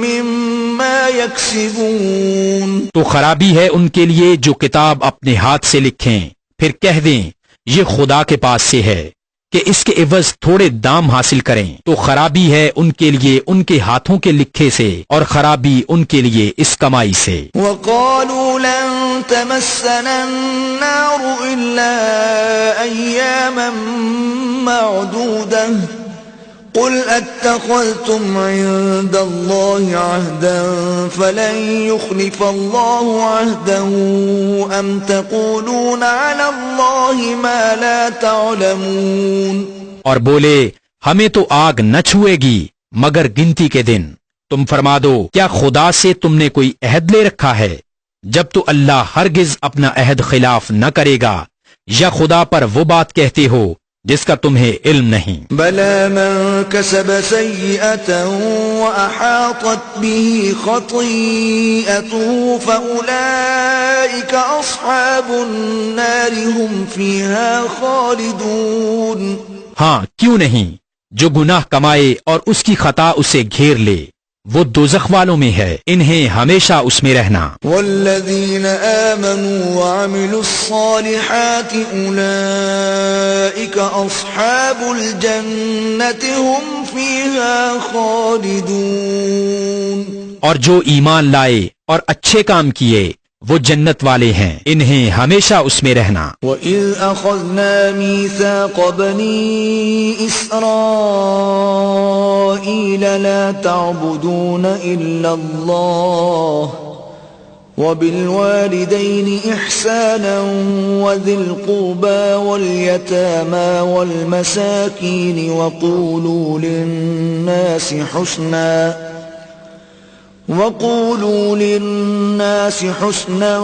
مِّمَّا يَكْسِبُونَ.
تو خرابی ہے ان کے لیے جو کتاب اپنے ہاتھ سے لکھیں پھر کہہ دیں یہ خدا کے پاس سے ہے کہ اس کے عوض تھوڑے دام حاصل کریں. تو خرابی ہے ان کے لیے ان کے ہاتھوں کے لکھے سے، اور خرابی ان کے لیے اس کمائی سے.
وَقَالُوا لَن تَمَسَّنَا النَّارُ إِلَّا أَيَّامًا مَّعْدُودَةً قُلْ أَتَّخَذْتُمْ عِندَ اللَّهِ عَهْدًا فَلَن يُخْلِفَ اللَّهُ عَهْدَهُ أَمْ تَقُولُونَ عَلَى اللَّهِ مَا لَا تَعْلَمُونَ.
اور بولے ہمیں تو آگ نہ چھوئے گی مگر گنتی کے دن. تم فرما دو کیا خدا سے تم نے کوئی عہد لے رکھا ہے؟ جب تو اللہ ہرگز اپنا عہد خلاف نہ کرے گا، یا خدا پر وہ بات کہتے ہو جس کا تمہیں علم نہیں.
بَلَى مَن كَسَبَ سَيِّئَةً وَأَحَاطَتْ بِهِ خَطِيئَتُهُ فَأُولَئِكَ أَصْحَابُ النَّارِ هُمْ فِيهَا خَالِدُونَ.
ہاں کیوں نہیں، جو گناہ کمائے اور اس کی خطا اسے گھیر لے وہ دوزخ والوں میں ہے، انہیں ہمیشہ اس میں رہنا.
والذین آمنوا وعملوا الصالحات اولئک اصحاب الجنة هم فیہا خالدون.
اور جو ایمان لائے اور اچھے کام کیے وہ جنت والے ہیں، انہیں ہمیشہ اس میں رہنا۔
وَإِذْ أَخَذْنَا مِيثَاقَ بَنِي إِسْرَائِيلَ لَا تَعْبُدُونَ إِلَّا اللَّهَ وَبِالْوَالِدَيْنِ إِحْسَانًا وَذِي الْقُرْبَى وَالْيَتَامَى وَالْمَسَاكِينِ وَقُولُوا لِلنَّاسِ حُسْنًا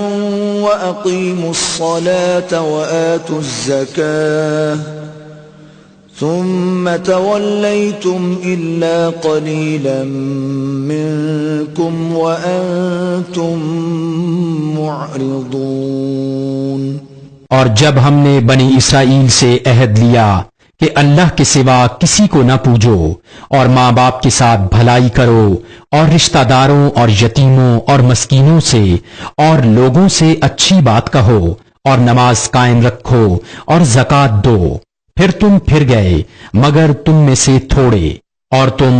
وَأَقِيمُوا الصَّلَاةَ وَآتُوا الزَّكَاةَ ثُمَّ تَوَلَّيْتُمْ إِلَّا قَلِيلًا مِّنكُمْ وَأَنتُمْ مُعْرِضُونَ۔
اور جب ہم نے بنی اسرائیل سے عہد لیا کہ اللہ کے سوا کسی کو نہ پوجو اور ماں باپ کے ساتھ بھلائی کرو اور رشتہ داروں اور یتیموں اور مسکینوں سے اور لوگوں سے اچھی بات کہو اور نماز قائم رکھو اور زکوٰۃ دو، پھر تم پھر گئے مگر تم میں سے تھوڑے اور تم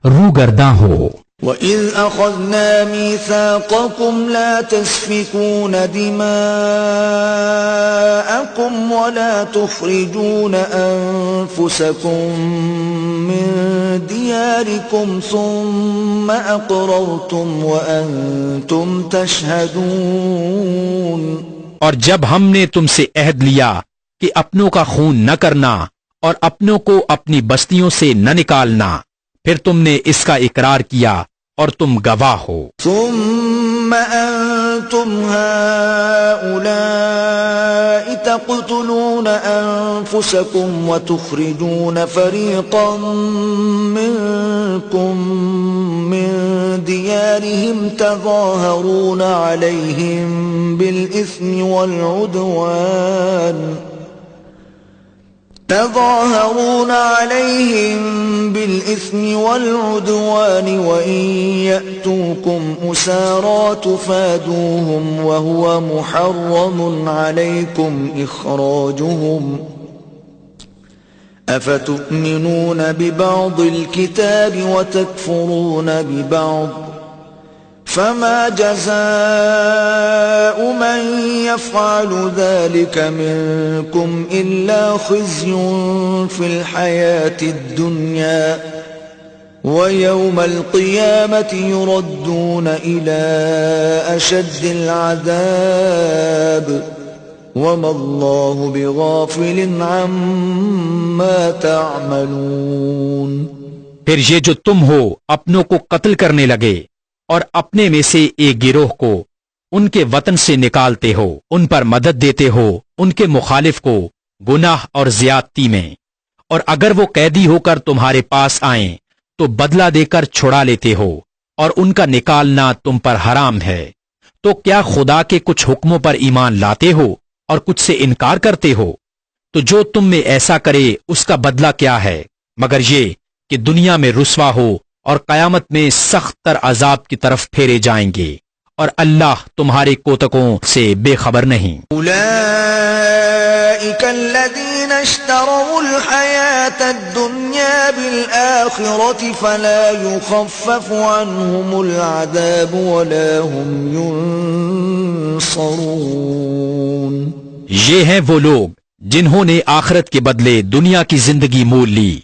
روگرداں ہو۔
وَإِذْ أَخَذْنَا مِيثَاقَكُمْ لَا تَسْفِكُونَ دِمَاءَكُمْ وَلَا تُخْرِجُونَ أَنفُسَكُمْ مِنْ دِيَارِكُمْ ثُمَّ أَقْرَرْتُمْ وَأَنْتُمْ تَشْهَدُونَ۔
اور جب ہم نے تم سے عہد لیا کہ اپنوں کا خون نہ کرنا اور اپنوں کو اپنی بستیوں سے نہ نکالنا، پھر تم نے اس کا اقرار کیا اور تم گواہ ہو۔
ثم أنتم هؤلاء تقتلون أنفسكم وتخرجون فريقا منكم من ديارهم تظاهرون عليهم بالإثم والعدوان وإن يأتوكم أسارى تفادوهم وهو محرم عليكم إخراجهم أفتؤمنون ببعض الكتاب وتكفرون ببعض فما جزاء من يفعل ذلك منكم إلا خزي في الحياة الدنيا ويوم القيامة يردون إلى أشد العذاب وما الله بغافل عما تعملون۔
پھر یہ جو تم ہو اپنوں کو قتل کرنے لگے اور اپنے میں سے ایک گروہ کو ان کے وطن سے نکالتے ہو، ان پر مدد دیتے ہو ان کے مخالف کو گناہ اور زیادتی میں، اور اگر وہ قیدی ہو کر تمہارے پاس آئیں تو بدلہ دے کر چھڑا لیتے ہو اور ان کا نکالنا تم پر حرام ہے، تو کیا خدا کے کچھ حکموں پر ایمان لاتے ہو اور کچھ سے انکار کرتے ہو؟ تو جو تم میں ایسا کرے اس کا بدلہ کیا ہے مگر یہ کہ دنیا میں رسوا ہو اور قیامت میں سخت تر عذاب کی طرف پھیرے جائیں گے، اور اللہ تمہارے کوتکوں سے بے خبر نہیں۔
أولئك الذين اشتروا الحياة الدنيا بالآخرة فلا يخفف عنهم العذاب ولا هم ينصرون۔
یہ ہیں وہ لوگ جنہوں نے آخرت کے بدلے دنیا کی زندگی مول لی،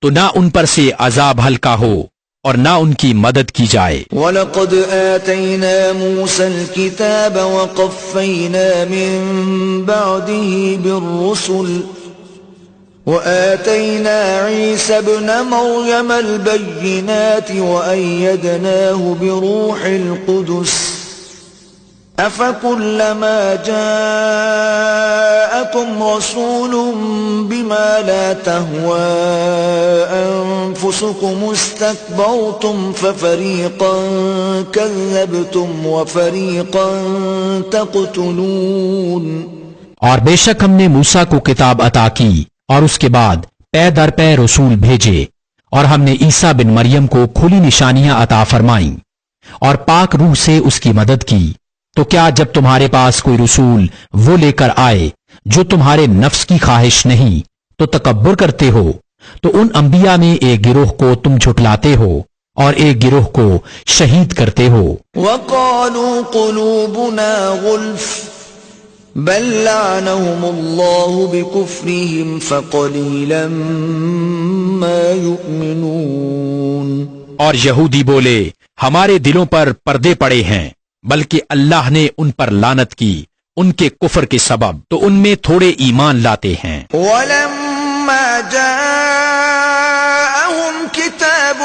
تو نہ ان پر سے عذاب ہلکا ہو اور نہ ان کی مدد کی جائے۔
وَلَقَدْ آتَيْنَا مُوسَى الْكِتَابَ وَقَفَّيْنَا مِن بَعْدِهِ بِالرُّسُلِ وَآتَيْنَا عِيسَى ابْنَ مَرْيَمَ الْبَيِّنَاتِ وَأَيَّدْنَاهُ بِرُوحِ الْقُدُسِ أَفَكُلَّمَا جَاءَكُمْ رَسُولٌ بِمَا لَا تَهْوَى أَنفُسُكُمُ اسْتَكْبَرْتُمْ فَفَرِيقًا كَذَّبْتُمْ وَفَرِيقًا تَقْتُلُونَ۔
اور بے شک ہم نے موسیٰ کو کتاب عطا کی اور اس کے بعد پے در پے رسول بھیجے، اور ہم نے عیسیٰ بن مریم کو کھلی نشانیاں عطا فرمائیں اور پاک روح سے اس کی مدد کی۔ تو کیا جب تمہارے پاس کوئی رسول وہ لے کر آئے جو تمہارے نفس کی خواہش نہیں تو تکبر کرتے ہو؟ تو ان انبیاء میں ایک گروہ کو تم جھٹلاتے ہو اور ایک گروہ کو شہید کرتے ہو۔
وقالوا قلوبنا غلف بل لعنهم الله بكفرهم فقليلا ما يؤمنون۔
اور یہودی بولے ہمارے دلوں پر پردے پڑے ہیں، بلکہ اللہ نے ان پر لعنت کی ان کے کفر کے سبب، تو ان میں تھوڑے ایمان لاتے ہیں۔
ولما جاءهم كتاب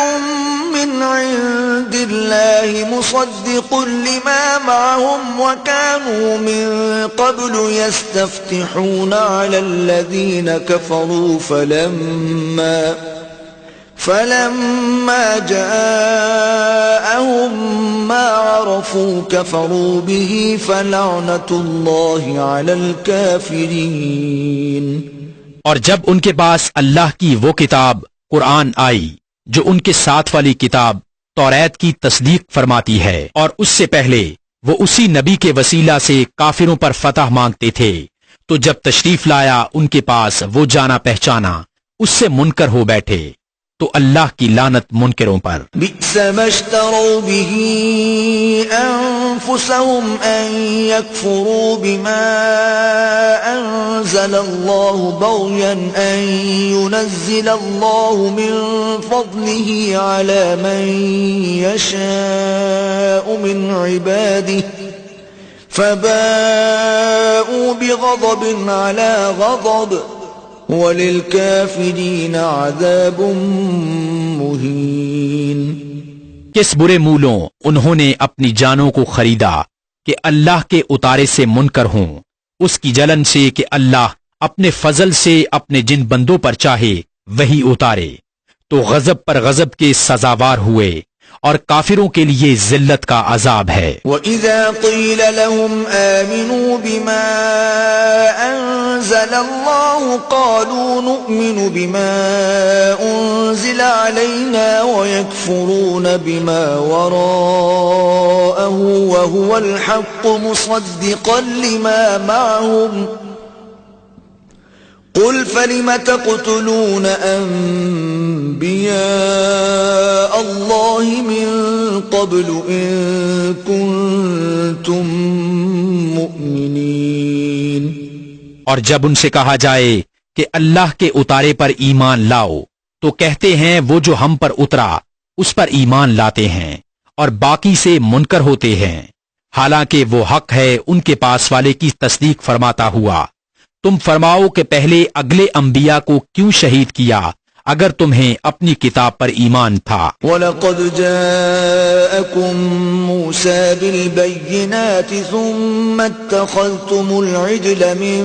من عند الله مصدق لما معهم وكانوا من قبل يستفتحون على الذين كفروا فلما جاءهم ما عرفوا كفروا به فلعنة الله على الكافرين۔
اور جب ان کے پاس اللہ کی وہ کتاب قرآن آئی جو ان کے ساتھ والی کتاب توریت کی تصدیق فرماتی ہے، اور اس سے پہلے وہ اسی نبی کے وسیلہ سے کافروں پر فتح مانگتے تھے، تو جب تشریف لایا ان کے پاس وہ جانا پہچانا، اس سے منکر ہو بیٹھے، تو اللہ کی لعنت منکروں پر۔
بئس ما اشتروا به انفسهم ان يكفروا بما انزل الله بغيا ان ينزل الله من فضله على من يشاء من عباده فباءوا بغضب على غضب وَلِلْكَافِرِينَ عَذَابٌ مُّهِينٌ۔
کس برے مولوں انہوں نے اپنی جانوں کو خریدا کہ اللہ کے اتارے سے منکر ہوں، اس کی جلن سے کہ اللہ اپنے فضل سے اپنے جن بندوں پر چاہے وہی اتارے، تو غضب پر غضب کے سزاوار ہوئے، اور کافروں کے لیے ذلت کا عذاب ہے۔
وَإِذَا قِيلَ لَهُمْ آمِنُوا بِمَا أَنزَلَ اللَّهُ قَالُوا نُؤْمِنُ بِمَا أُنزِلَ عَلَيْنَا وَيَكْفُرُونَ بِمَا وَرَاءَهُ وَهُوَ الْحَقُّ مُصَدِّقًا لِمَا مَعَهُمْ قُلْ فَلِمَ تَقْتُلُونَ أَنبِيَاءَ اللَّهِ مِن قَبْلُ إِن كُنتُم مُّؤْمِنِينَ۔
اور جب ان سے کہا جائے کہ اللہ کے اتارے پر ایمان لاؤ، تو کہتے ہیں وہ جو ہم پر اترا اس پر ایمان لاتے ہیں، اور باقی سے منکر ہوتے ہیں، حالانکہ وہ حق ہے ان کے پاس والے کی تصدیق فرماتا ہوا۔ تم فرماؤ کہ پہلے اگلے انبیاء کو کیوں شہید کیا اگر تمہیں اپنی کتاب پر ایمان تھا۔
وَلَقَدْ جَاءَكُم مُوسَى بِالْبَيِّنَاتِ ثُمَّ اتَّخَذْتُمُ الْعِجْلَ مِن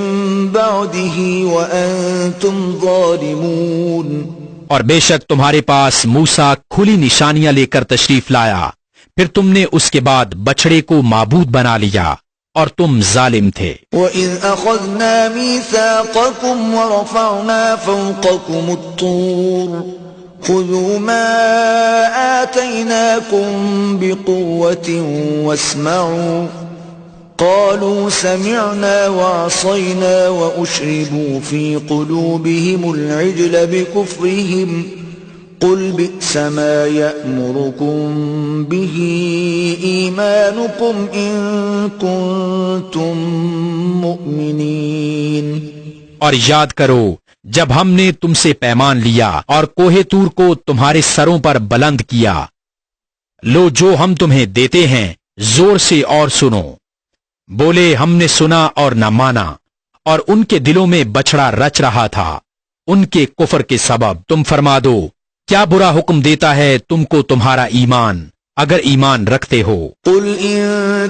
بَعْدِهِ وَأَنتُمْ ظَالِمُونَ۔
اور بے شک تمہارے پاس موسیٰ کھلی نشانیاں لے کر تشریف لایا، پھر تم نے اس کے بعد بچڑے کو معبود بنا لیا، اور تم ظالم تھے۔
وَإِذْ أَخَذْنَا مِيثَاقَكُمْ وَرَفَعْنَا فَوْقَكُمُ الطُّورَ خُذُوا مَا آتَيْنَاكُمْ بِقُوَّةٍ وَاسْمَعُوا قَالُوا سَمِعْنَا وَعَصَيْنَا وَأُشْرِبُوا فِي قُلُوبِهِمُ الْعِجْلَ بِكُفْرِهِمْ قُلْ بِئْسَ مَا يَأْمُرُكُمْ بِهِ إِيمَانُكُمْ إِن كُنتُم مُّؤْمِنِينَ۔
اور یاد کرو جب ہم نے تم سے پیمان لیا اور کوہ طور کو تمہارے سروں پر بلند کیا، لو جو ہم تمہیں دیتے ہیں زور سے اور سنو۔ بولے ہم نے سنا اور نہ مانا، اور ان کے دلوں میں بچڑا رچ رہا تھا ان کے کفر کے سبب۔ تم فرما دو کیا برا حکم دیتا ہے تم کو تمہارا ایمان اگر ایمان رکھتے ہو۔
قل ان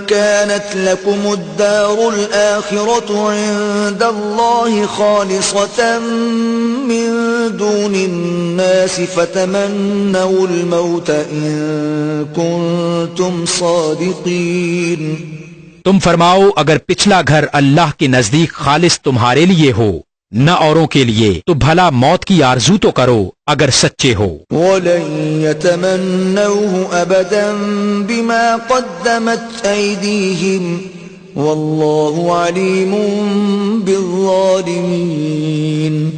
كانت لكم الدار الآخرة عند الله خالصة من دون الناس فتمنوا الموت ان كنتم صادقين۔
تم فرماؤ اگر پچھلا گھر اللہ کے نزدیک خالص تمہارے لیے ہو نہ اوروں کے لیے، تو بھلا موت کی آرزو تو کرو اگر سچے ہو۔
وَلَن يَتَمَنَّوْهُ أَبَدًا بِمَا قَدَّمَتْ أَيْدِيهِمْ وَاللَّهُ عَلِيمٌ بِالظَّالِمِينَ۔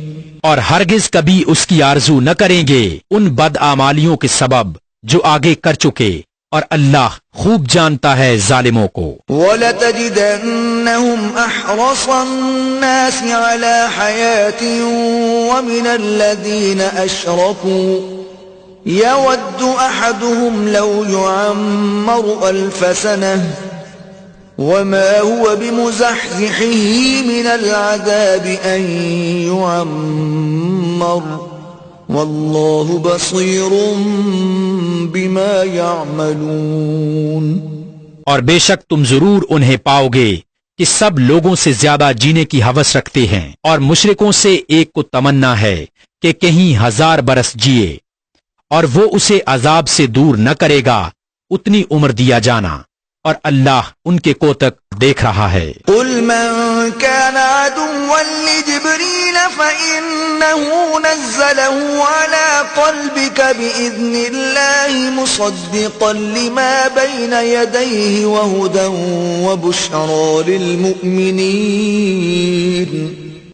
اور ہرگز کبھی اس کی آرزو نہ کریں گے ان بدعمالیوں کے سبب جو آگے کر چکے اور اللہ خوب جانتا ہے ظالموں کو۔
وَلَتَجِدَنَّهُمْ أَحْرَصَ النَّاسِ عَلَى حَيَاةٍ وَمِنَ الَّذِينَ أَشْرَكُوا يَوَدُّ أَحَدُهُمْ لَوْ يُعَمَّرُ أَلْفَ سَنَةٍ وَمَا هُوَ بِمُزَحْزِحِهِ مِنَ الْعَذَابِ أَن يُعَمَّرَ وَاللَّهُ بَصِيرٌ بِمَا يَعْمَلُونَ۔
اور بے شک تم ضرور انہیں پاؤ گے کہ سب لوگوں سے زیادہ جینے کی ہوس رکھتے ہیں، اور مشرکوں سے ایک کو تمنا ہے کہ کہیں 1000 برس جیے، اور وہ اسے عذاب سے دور نہ کرے گا اتنی عمر دیا جانا، اور اللہ ان کے کوتک دیکھ رہا ہے۔
قُلْ مَنْ كَانَ عَدُوًّا لِجِبْرِيلَ فَإِنَّهُ نَزَّلَهُ عَلَى قَلْبِكَ بِإِذْنِ اللَّهِ مُصَدِّقًا لِمَا بَيْنَ يَدَيْهِ وَهُدًى وَبُشْرَى لِلْمُؤْمِنِينَ۔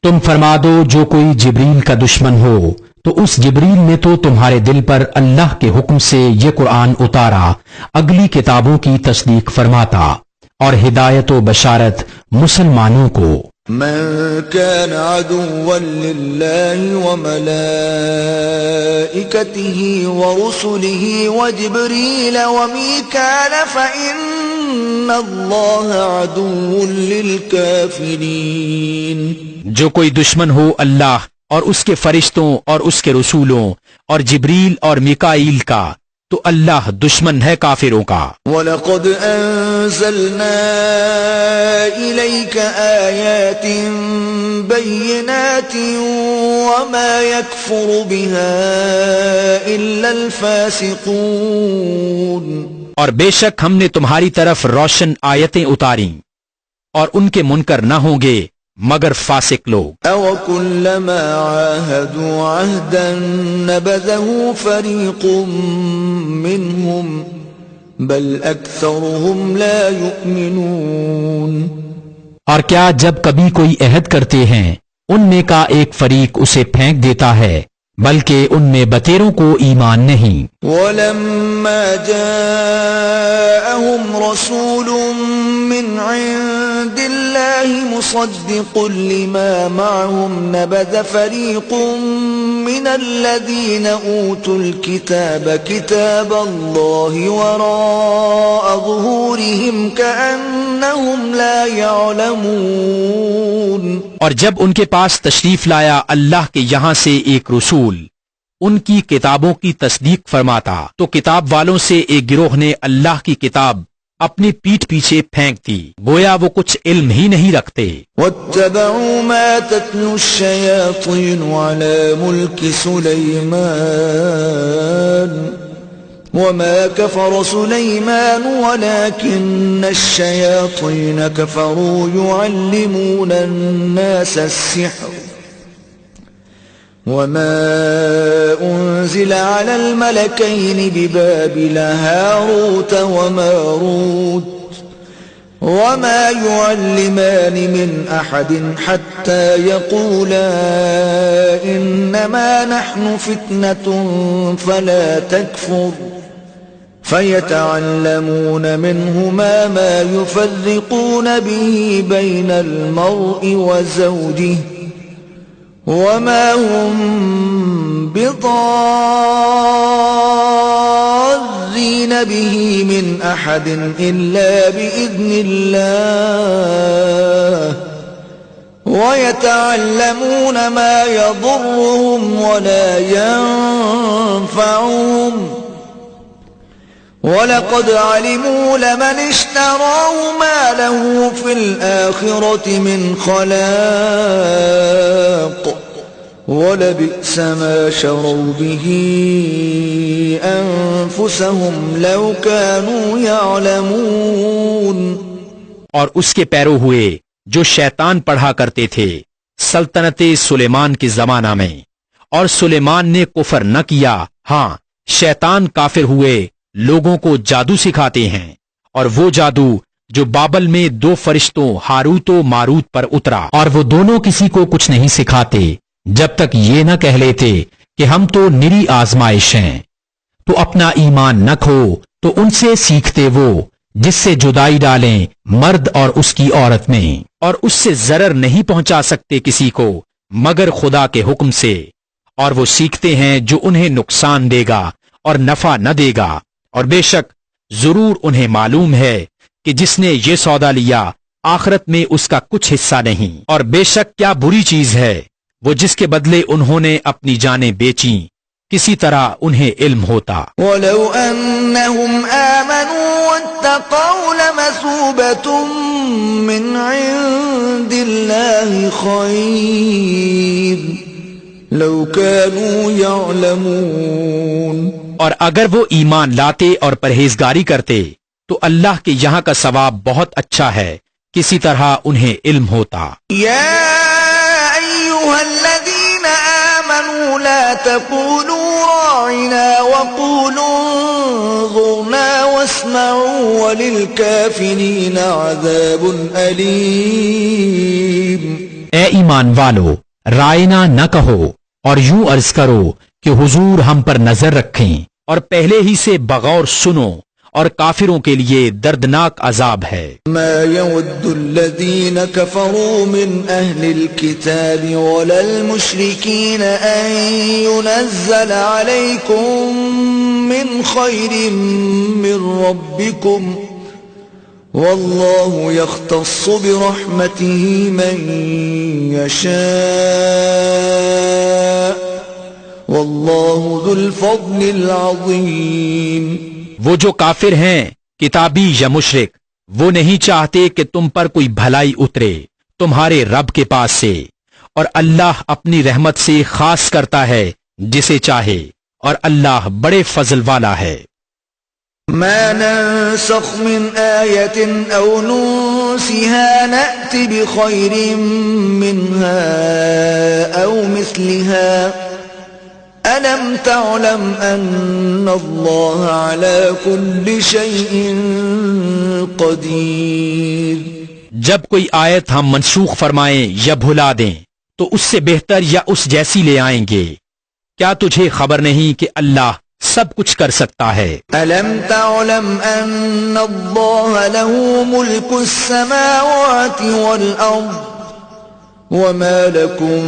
تم فرما دو جو کوئی جبریل کا دشمن ہو تو اس جبریل نے تو تمہارے دل پر اللہ کے حکم سے یہ قرآن اتارا اگلی کتابوں کی تصدیق فرماتا اور ہدایت و بشارت مسلمانوں کو۔
من كان عدوا لله وملائكته ورسله وجبريل وميكال فإن الله عدو للكافرين۔
جو کوئی دشمن ہو اللہ اور اس کے فرشتوں اور اس کے رسولوں اور جبریل اور میکائیل کا تو اللہ دشمن ہے کافروں کا۔
وَلَقَدْ أَنزَلْنَا إِلَيْكَ آيَاتٍ بَيِّنَاتٍ وَمَا يَكْفُرُ بِهَا إِلَّا الْفَاسِقُونَ۔
اور بے شک ہم نے تمہاری طرف روشن آیتیں اتاریں اور ان کے منکر نہ ہوں گے مگر فاسق لوگ۔
أَوَكُلَّمَا عَاهَدُوا عَهْدًا نَبَذَهُ فَرِيقٌ مِّنْهُمْ بَلْ أَكْثَرُهُمْ لَا يُؤْمِنُونَ۔
اور کیا جب کبھی کوئی عہد کرتے ہیں ان میں کا ایک فریق اسے پھینک دیتا ہے بلکہ ان میں بتیروں کو ایمان نہیں۔
وَلَمَّا جَاءَهُمْ رَسُولٌ مِّنْ عِندِ اللَّهِ مُصَدِّقٌ لِّمَا مَعَهُمْ نَبَذَ فَرِيقٌ مِّنَ الَّذِينَ أُوتُوا الْكِتَابَ كِتَابَ اللَّهِ وَرَاءَ ظُهُورِهِمْ كَأَنَّهُمْ لَا يَعْلَمُونَ۔
اور جب ان کے پاس تشریف لایا اللہ کے یہاں سے ایک رسول ان کی کتابوں کی تصدیق فرماتا تو کتاب والوں سے ایک گروہ نے اللہ کی کتاب اپنی پیٹھ پیچھے پھینک دی گویا وہ کچھ علم ہی نہیں رکھتے۔
وَاتَّبَعُوا مَا تَتْلُو الشَّيَاطِينُ عَلَى مُلْكِ سُلَيْمَانَ وَمَا كَفَرَ سُلَيْمَانُ وَلَكِنَّ الشَّيَاطِينَ كَفَرُوا يُعَلِّمُونَ النَّاسَ السِّحْرَ وَمَا أُنزِلَ عَلَى الْمَلَكَيْنِ بِبَابِلَ هَارُوتَ وَمَارُوتَ وَمَا يُعَلِّمَانِ مِنْ أَحَدٍ حَتَّى يَقُولَا إِنَّمَا نَحْنُ فِتْنَةٌ فَلَا تَكْفُرْ فَيَتَعَلَّمُونَ مِنْهُمَا مَا يُفَرِّقُونَ بِهِ بَيْنَ الْمَرْءِ وَزَوْجِهِ وَمَا هُمْ بِضَارِّينَ بِهِ مِنْ أَحَدٍ إِلَّا بِإِذْنِ اللَّهِ وَيَتَعَلَّمُونَ مَا يَضُرُّهُمْ وَلَا يَنفَعُهُمْ وَلَقَدْ عَلِمُوا لَمَنِ اشْتَرَاهُ مَا لَهُ فِي الْآخِرَةِ مِنْ خَلَاقٍ وَلَبِئْسَ مَا شَرَوْا بِهِ أَنفُسَهُمْ لَوْ كَانُوا يَعْلَمُونَ۔
اور اس کے پیرو ہوئے جو شیطان پڑھا کرتے تھے سلطنت سلیمان کے زمانہ میں، اور سلیمان نے کفر نہ کیا، ہاں شیطان کافر ہوئے لوگوں کو جادو سکھاتے ہیں، اور وہ جادو جو بابل میں 2 فرشتوں ہاروت و ماروت پر اترا،
اور وہ دونوں کسی کو کچھ نہیں سکھاتے جب تک یہ نہ کہہ لیتے کہ ہم تو نری آزمائش ہیں۔ تو اپنا ایمان نہ کھو تو ان سے سیکھتے وہ جس سے جدائی ڈالیں مرد اور اس کی عورت میں،
اور اس سے ضرر نہیں پہنچا سکتے کسی کو مگر خدا کے حکم سے، اور وہ سیکھتے ہیں جو انہیں نقصان دے گا اور نفع نہ دے گا، اور بے شک ضرور انہیں معلوم ہے کہ جس نے یہ سودا لیا آخرت میں اس کا کچھ حصہ نہیں، اور بے شک کیا بری چیز ہے وہ جس کے بدلے انہوں نے اپنی جانیں بیچیں، کسی طرح انہیں علم ہوتا۔
ولو أنهم آمنوا واتقوا لمثوبة من عند الله خير لو كانوا يعلمون۔
اور اگر وہ ایمان لاتے اور پرہیزگاری کرتے تو اللہ کے یہاں کا ثواب بہت اچھا ہے، کسی طرح انہیں علم ہوتا۔
يا أيها الذين آمنوا لا تقولوا راعنا وقولوا انظرنا واسمعوا وللكافرين عذاب أليم۔
اے ایمان والو، رائنا نہ کہو اور یوں عرض کرو کہ حضور ہم پر نظر رکھیں،
اور پہلے ہی سے بغور سنو، اور کافروں کے لیے دردناک عذاب ہے۔
ما يود الذين كفروا من أهل الكتاب ولا المشركين أن ينزل عليكم من خير من ربكم والله يختص برحمته من يشاء والله ذو الفضل العظيم۔
وہ جو کافر ہیں کتابی یا مشرک، وہ نہیں چاہتے کہ تم پر کوئی بھلائی اترے تمہارے رب کے پاس سے، اور اللہ اپنی رحمت سے خاص کرتا ہے جسے چاہے، اور اللہ بڑے فضل والا ہے۔
ما ننسخ من آية أو ننسها نأت بخير منها أو مثلها ألم تعلم أن الله على كل شيء قدير۔
جب کوئی آیت ہم منسوخ فرمائیں یا بھلا دیں تو اس سے بہتر یا اس جیسی لے آئیں گے۔ کیا تجھے خبر نہیں کہ اللہ سب کچھ کر سکتا ہے؟
ألم تعلم أن الله له ملك السماوات والأرض وما لكم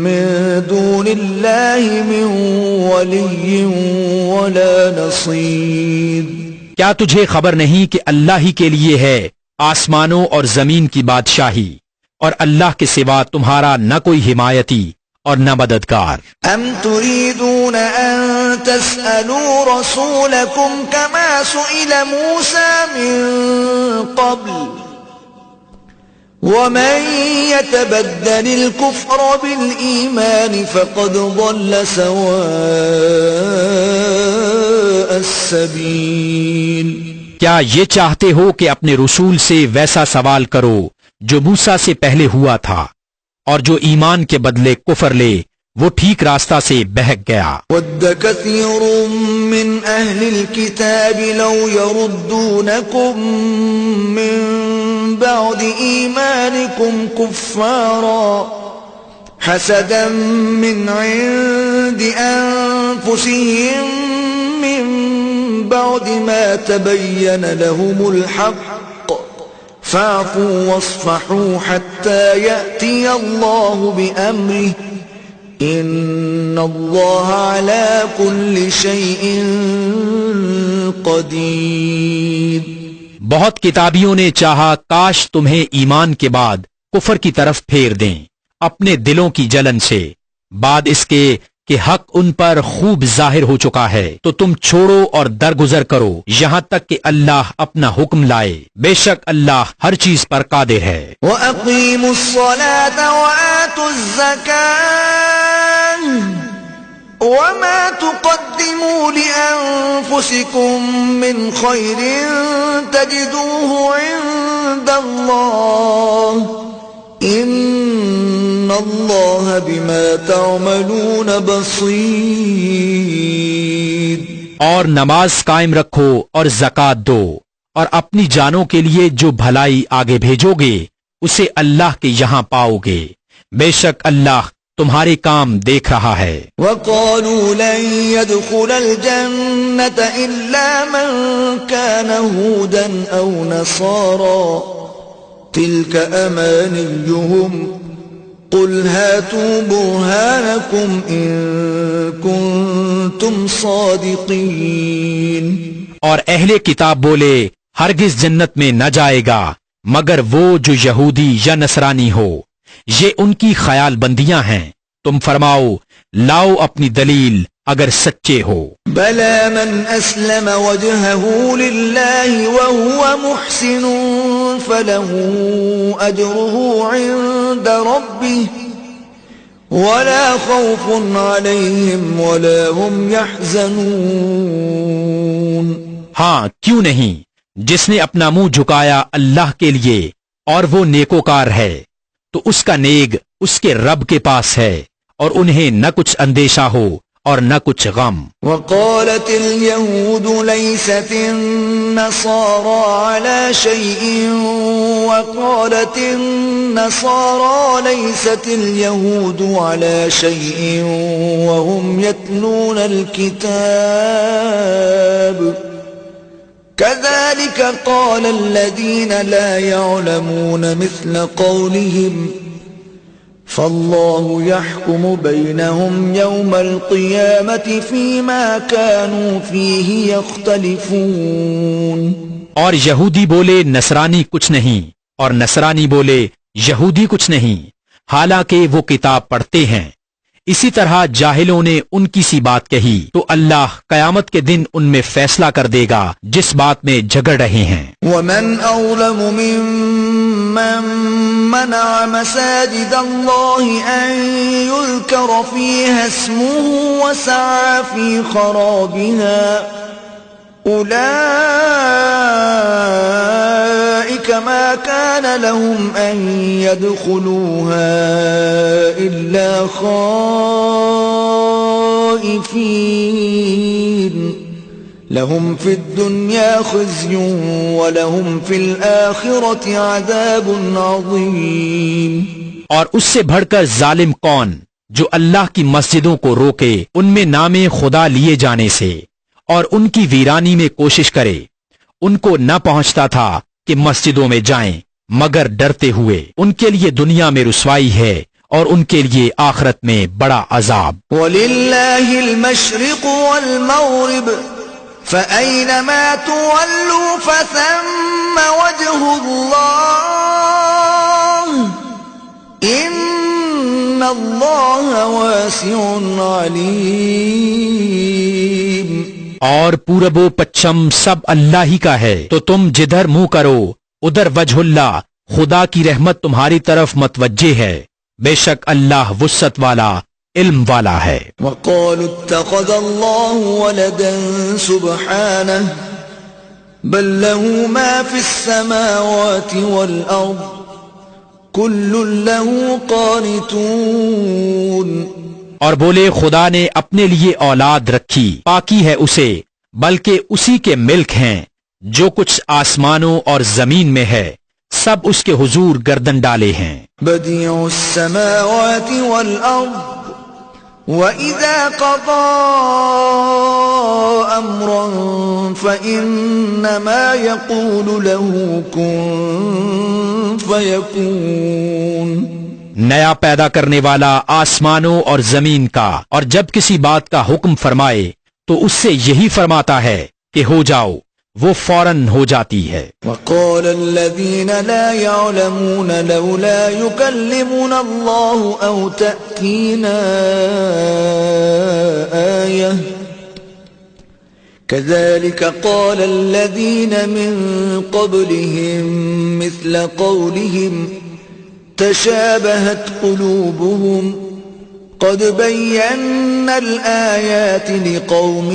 من دون الله من ولي ولا نصير۔
کیا تجھے خبر نہیں کہ اللہ ہی کے لیے ہے آسمانوں اور زمین کی بادشاہی، اور اللہ کے سوا تمہارا نہ کوئی حمایتی اور نہ مددگار۔
ام تريدون ان تسألوا رسولكم كما سئل موسى من قبل ومن يتبدل الكفر بالإيمان فقد ضل سواء السبيل۔
کیا یہ چاہتے ہو کہ اپنے رسول سے ویسا سوال کرو جو موسیٰ سے پہلے ہوا تھا، اور جو ایمان کے بدلے کفر لے وہ ٹھیک راستہ سے بہک گیا۔
ود كثير من أهل الكتاب لو يردونكم من بعد إيمانكم كفارا حسدا من عند أنفسهم من بعد ما تبين لهم الحق فاعفوا واصفحوا حتى يأتي الله بأمره إن الله على كل شيء قدير۔
بہت کتابیوں نے چاہا کاش تمہیں ایمان کے بعد کفر کی طرف پھیر دیں اپنے دلوں کی جلن سے، بعد اس کے کہ حق ان پر خوب ظاہر ہو چکا ہے، تو تم چھوڑو اور درگزر کرو یہاں تک کہ اللہ اپنا حکم لائے، بے شک اللہ ہر چیز پر قادر ہے۔
وَأَقِيمُوا الصَّلَاةَ وَآتُوا الزَّكَاةَ وَمَا تُقَدِّمُوا لِأَنفُسِكُم مِّنْ خَيْرٍ تَجِدُوهُ عِندَ اللَّهِ إِنَّ اللَّهَ بِمَا تَعْمَلُونَ بَصِيرٌ۔
اور نماز قائم رکھو اور زکوٰۃ دو، اور اپنی جانوں کے لیے جو بھلائی آگے بھیجو گے اسے اللہ کے یہاں پاؤ گے، بے شک اللہ تمہارے کام دیکھ رہا ہے۔
وقالوا لن يدخل الجنة إلا من كان هودا أو نصارى تلك أمانيهم قل هاتوا برهانكم إن كنتم صادقين۔
اور اہل کتاب بولے ہرگز جنت میں نہ جائے گا مگر وہ جو یہودی یا نصرانی ہو، یہ ان کی خیال بندیاں ہیں، تم فرماؤ لاؤ اپنی دلیل اگر سچے ہو۔
بلى من أسلم وجهه لله وهو محسن فله أجره عند ربه ولا خوف عليهم ولا هم يحزنون۔
ہاں کیوں نہیں، جس نے اپنا منہ جھکایا اللہ کے لیے اور وہ نیکوکار ہے تو اس کا نیگ اس کے رب کے پاس ہے اور انہیں نہ کچھ اندیشہ ہو اور نہ کچھ غم۔
وقالت اليهود ليست النصارى على شيء وقالت النصارى ليست اليهود على شيء وهم يتلون الكتاب كذلك قال الذين لا يعلمون مثل قولهم فالله يحكم بينهم يوم القيامة فيما كانوا فيه يختلفون۔
اور یہودی بولے نصرانی کچھ نہیں اور نصرانی بولے یہودی کچھ نہیں، حالانکہ وہ کتاب پڑھتے ہیں۔ اسی طرح جاہلوں نے ان کی سی بات کہی تو اللہ قیامت کے دن ان میں فیصلہ کر دے گا جس بات میں جھگڑ رہے ہیں۔
ومن أظلم ممن منع مساجد الله أن يذكر فيها اسمه وسعى في خرابها أولئك ما كان لهم أن يدخلوها إلا خائفين لهم في الدنيا خزي ولهم في الآخرة عذاب عظيم۔
اور اس سے بڑھ کر ظالم کون جو اللہ کی مسجدوں کو روکے ان میں نام خدا لیے جانے سے اور ان کی ویرانی میں کوشش کرے، ان کو نہ پہنچتا تھا کہ مسجدوں میں جائیں مگر ڈرتے ہوئے، ان کے لیے دنیا میں رسوائی ہے اور ان کے لیے آخرت میں بڑا عذاب۔
وَلِلَّهِ الْمَشْرِقُ وَالْمَغْرِبُ فَأَيْنَمَا تُوَلُّوا فَثَمَّ وَجْهُ اللَّهِ إِنَّ اللَّهَ وَاسِعٌ عَلِيمٌ۔
اور پورب و پچھم سب اللہ ہی کا ہے، تو تم جدھر منہ کرو ادھر وجہ اللہ، خدا کی رحمت تمہاری طرف متوجہ ہے، بے شک اللہ وسعت والا علم والا ہے۔
وقالوا اتخذ الله ولدا سبحانه بل له ما في السماوات والأرض كل له قانتون۔
اور بولے خدا نے اپنے لیے اولاد رکھی، پاکی ہے اسے، بلکہ اسی کے ملک ہیں، جو کچھ آسمانوں اور زمین میں ہے سب اس کے حضور گردن ڈالے ہیں۔
بديع السماوات والأرض وَإِذَا قَضَى أَمْرًا فَإِنَّمَا يَقُولُ لَهُ كُن فَيَكُونُ۔
نیا پیدا کرنے والا آسمانوں اور زمین کا، اور جب کسی بات کا حکم فرمائے تو اس سے یہی فرماتا ہے کہ ہو جاؤ، وہ فوراً ہو جاتی ہے۔
وقال الذين لا يعلمون لولا يكلمنا الله أو تأتينا آية كذلك قال الذين من قبلهم مثل قولهم تشابهت قلوبهم قد بينا الآيات لقوم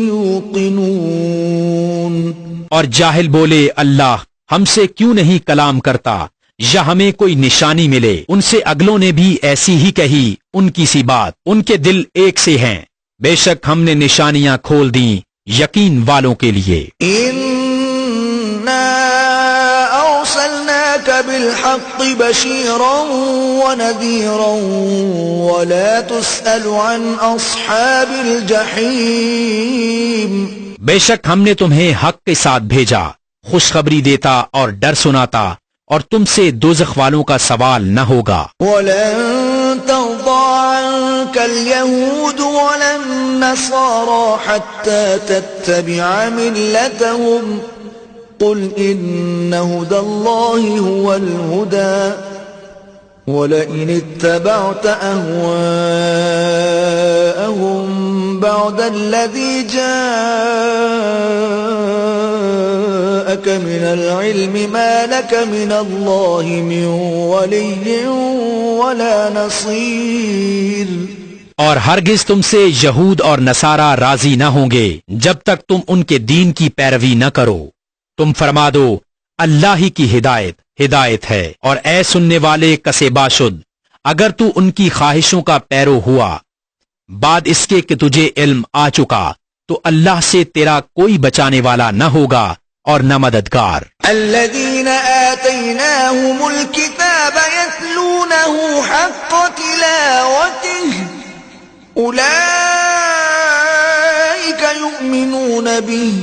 يوقنون۔
اور جاہل بولے اللہ ہم سے کیوں نہیں کلام کرتا یا ہمیں کوئی نشانی ملے، ان سے اگلوں نے بھی ایسی ہی کہی ان کی سی بات، ان کے دل ایک سے ہیں، بے شک ہم نے نشانیاں کھول دیں یقین والوں کے لیے۔
إِنَّا أَرْسَلْنَاكَ بالحق بشيرا ونذيرا ولا تسأل عن أصحاب الجحيم
بے شک ہم نے تمہیں حق کے ساتھ بھیجا، خوشخبری دیتا اور ڈر سناتا، اور تم سے دوزخ والوں کا سوال نہ ہوگا۔
ولن ترضى عنك اليهود ولا النصارى حتى تتبع ملتهم قل إن هدى الله هو الهدى ولئن اتبعت أهواءهم بعد الذي جاءك من العلم ما لك من الله من ولي ولا نصير۔
اور ہرگز تم سے یہود اور نصارہ راضی نہ ہوں گے جب تک تم ان کے دین کی پیروی نہ کرو۔ تم فرما دو اللہ ہی کی ہدایت ہے، اور اے سننے والے کسے باشد، اگر تو ان کی خواہشوں کا پیرو ہوا بعد اس کے کہ تجھے علم آ چکا، تو اللہ سے تیرا کوئی بچانے والا نہ ہوگا اور نہ مددگار۔
الذين آتيناهم الكتاب يتلونه حق تلاوته أولئك يؤمنون به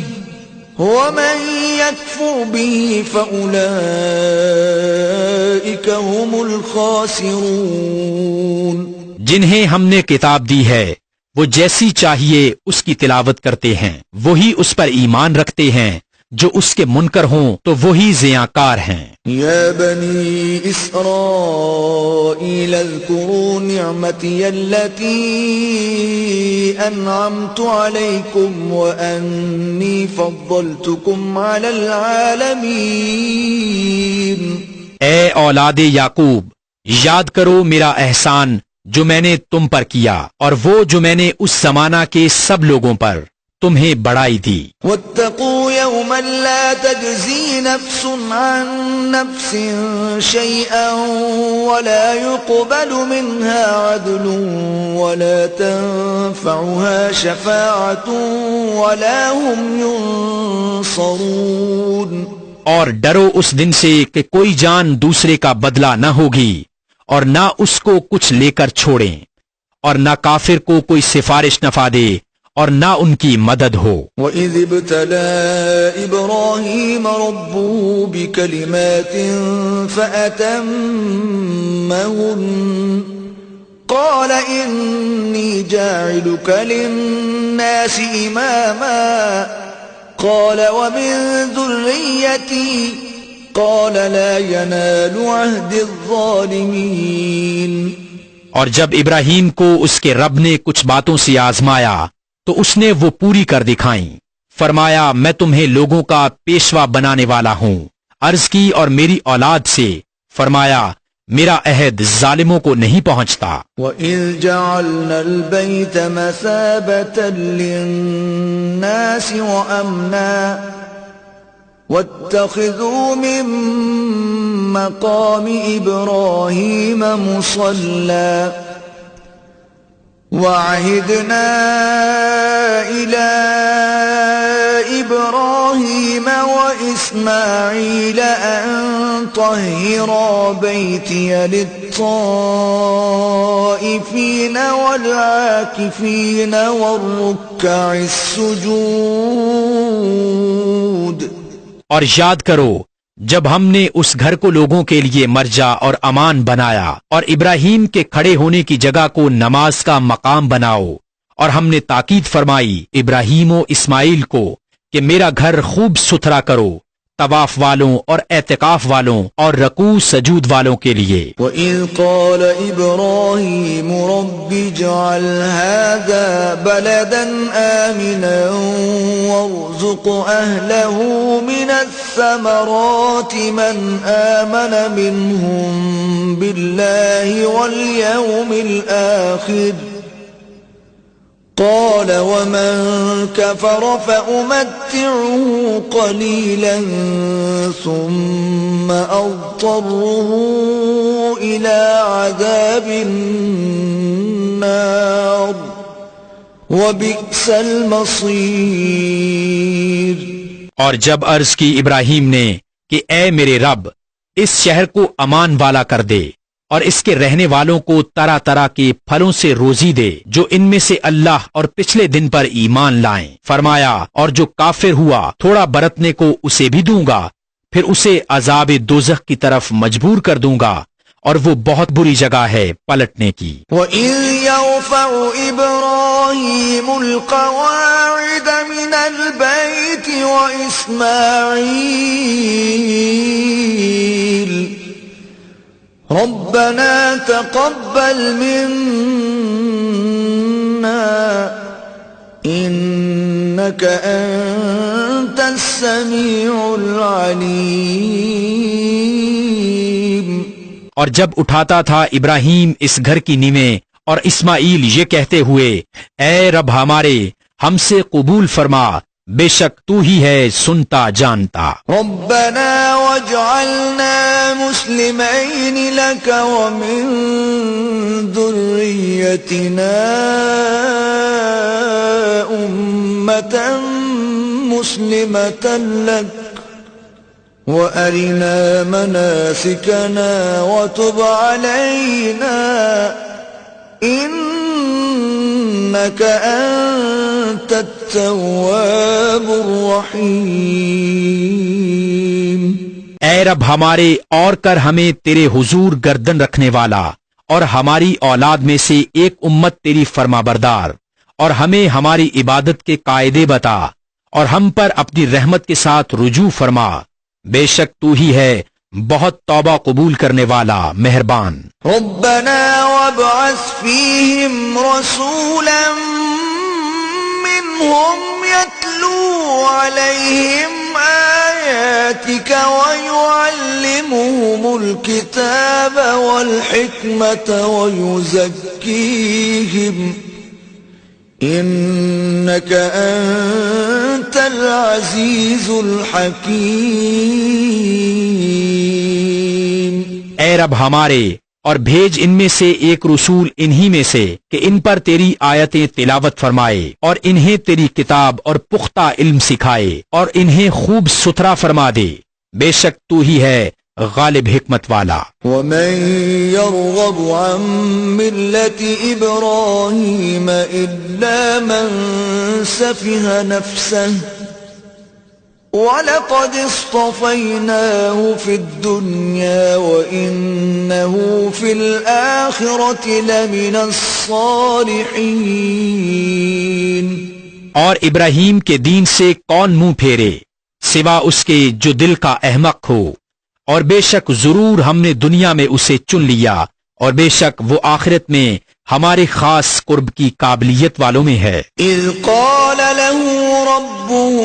ومن يكفر به فأولئك هم الخاسرون۔
جنہیں ہم نے کتاب دی ہے وہ جیسی چاہیے اس کی تلاوت کرتے ہیں، وہی اس پر ایمان رکھتے ہیں، جو اس کے منکر ہوں تو وہی زیاں ہیں۔
يا بني إسرائيل اذكروا نعمتي التي أنعمت عليكم وأني فضلتكم على العالمين۔
اے اولاد یعقوب، یاد کرو میرا احسان جو میں نے تم پر کیا، اور وہ جو میں نے اس زمانہ کے سب لوگوں پر تمہیں بڑائی دی۔
واتقوا يوما لا تجزي نفس عن نفس شيئا ولا يقبل منها عدل ولا تنفعها شفاعة ولا هم ينصرون۔
اور ڈرو اس دن سے کہ کوئی جان دوسرے کا بدلہ نہ ہوگی، اور نہ اس کو کچھ لے کر چھوڑیں، اور نہ کافر کو کوئی سفارش نفع دے، اور نہ ان کی مدد ہو۔
وَإِذِ ابْتَلَى إِبْرَاهِيمَ رَبُّهُ بِكَلِمَاتٍ فَأَتَمَّهُنَّ قَالَ إِنِّي جَاعِلُكَ لِلنَّاسِ إِمَامًا قَالَ وَمِن ذُرِّيَّتِي قَالَ لَا يَنَالُ عَهْدِ الظَّالِمِينَ۔
اور جب ابراہیم کو اس کے رب نے کچھ باتوں سے آزمایا تو اس نے وہ پوری کر دکھائیں۔ فرمایا میں تمہیں لوگوں کا پیشوا بنانے والا ہوں۔ عرض کی اور میری اولاد سے، فرمایا میرا عہد ظالموں کو نہیں پہنچتا۔
وَإِذْ جَعَلْنَا الْبَيْتَ مَثَابَةً لِلنَّاسِ وَأَمْنًا وَاتَّخِذُوا مِن مَّقَامِ إِبْرَاهِيمَ مُصَلًّى وَعَهِدْنَا إِلَى إِبْرَاهِيمَ وَإِسْمَاعِيلَ أَن طَهِّرَا بَيْتِيَ لِلطَّائِفِينَ وَالْعَاكِفِينَ وَالرُّكَّعِ السُّجُودِ۔
اور یاد کرو جب ہم نے اس گھر کو لوگوں کے لیے مرجع اور امان بنایا، اور ابراہیم کے کھڑے ہونے کی جگہ کو نماز کا مقام بناؤ، اور ہم نے تاکید فرمائی ابراہیم و اسماعیل کو کہ میرا گھر خوب ستھرا کرو، طواف والوں اور اعتکاف والوں اور رکوع سجود والوں کے لیے۔
وَإِذْ قَالَ إِبْرَاهِيمُ رَبِّ اجْعَلْ هَذَا بَلَدًا آمِنًا وَارْزُقْ أَهْلَهُ مِنَ الثَّمَرَاتِ مَنْ آمَنَ مِنْهُمْ بِاللَّهِ وَالْيَوْمِ الْآخِرِ قال ومن كفر فأمتعه قليلا ثم أضطره إلى عذاب النار وبئس المصير۔
اور جب عرض کی ابراہیم نے کہ اے میرے رب، اس شہر کو امان والا کر دے اور اس کے رہنے والوں کو طرح طرح کے پھلوں سے روزی دے جو ان میں سے اللہ اور پچھلے دن پر ایمان لائیں۔ فرمایا اور جو کافر ہوا تھوڑا برتنے کو اسے بھی دوں گا، پھر اسے عذاب دوزخ کی طرف مجبور کر دوں گا، اور وہ بہت بری جگہ ہے پلٹنے کی۔
وَإِذْ يَرْفَعُ إِبْرَاهِيمُ الْقَوَاعِدَ مِنَ الْبَيْتِ وَإِسْمَاعِيلُ رَبَّنَا تَقَبَّلْ مِنَّا إِنَّكَ أَنْتَ السَّمِيعُ الْعَلِيمُ۔
اور جب اٹھاتا تھا ابراہیم اس گھر کی نیویں اور اسماعیل یہ کہتے ہوئے، اے رب ہمارے ہم سے قبول فرما، بے شک تو ہی ہے سنتا جانتا۔
ربنا واجعلنا مسلمين لك ومن ذريتنا أمة مسلمة لك وأرنا مناسكنا وتب علينا إنك أنت التواب الرحيم۔
اے رب ہمارے اور کر ہمیں تیرے حضور گردن رکھنے والا، اور ہماری اولاد میں سے ایک امت تیری فرما بردار، اور ہمیں ہماری عبادت کے قاعدے بتا، اور ہم پر اپنی رحمت کے ساتھ رجوع فرما، بے شک تو ہی ہے بہت توبہ قبول کرنے والا مہربان۔
ربنا وابعث فيهم رسولا منهم يتلو عليهم آياتك ويعلمهم الكتاب والحكمة ويزكيهم إنك أنت العزيز الحكيم۔
اے رب ہمارے اور بھیج ان میں سے ایک رسول انہی میں سے کہ ان پر تیری آیتیں تلاوت فرمائے، اور انہیں تیری کتاب اور پختہ علم سکھائے، اور انہیں خوب ستھرا فرما دے، بے شک تو ہی ہے غالب حکمت والا۔
ومن يرغب عن ملة إبراهيم إلا من سفه نفسه وَلَقَدِ اصْطَفَيْنَاهُ فِي الدُّنْيَا وَإِنَّهُ فِي الْآخِرَةِ لَمِنَ الصَّالِحِينَ۔
اور ابراہیم کے دین سے کون منہ پھیرے سوا اس کے جو دل کا احمق ہو، اور بے شک ضرور ہم نے دنیا میں اسے چن لیا، اور بے شک وہ آخرت میں ہمارے خاص قرب کی قابلیت والوں میں ہے۔
اذ قال له ربه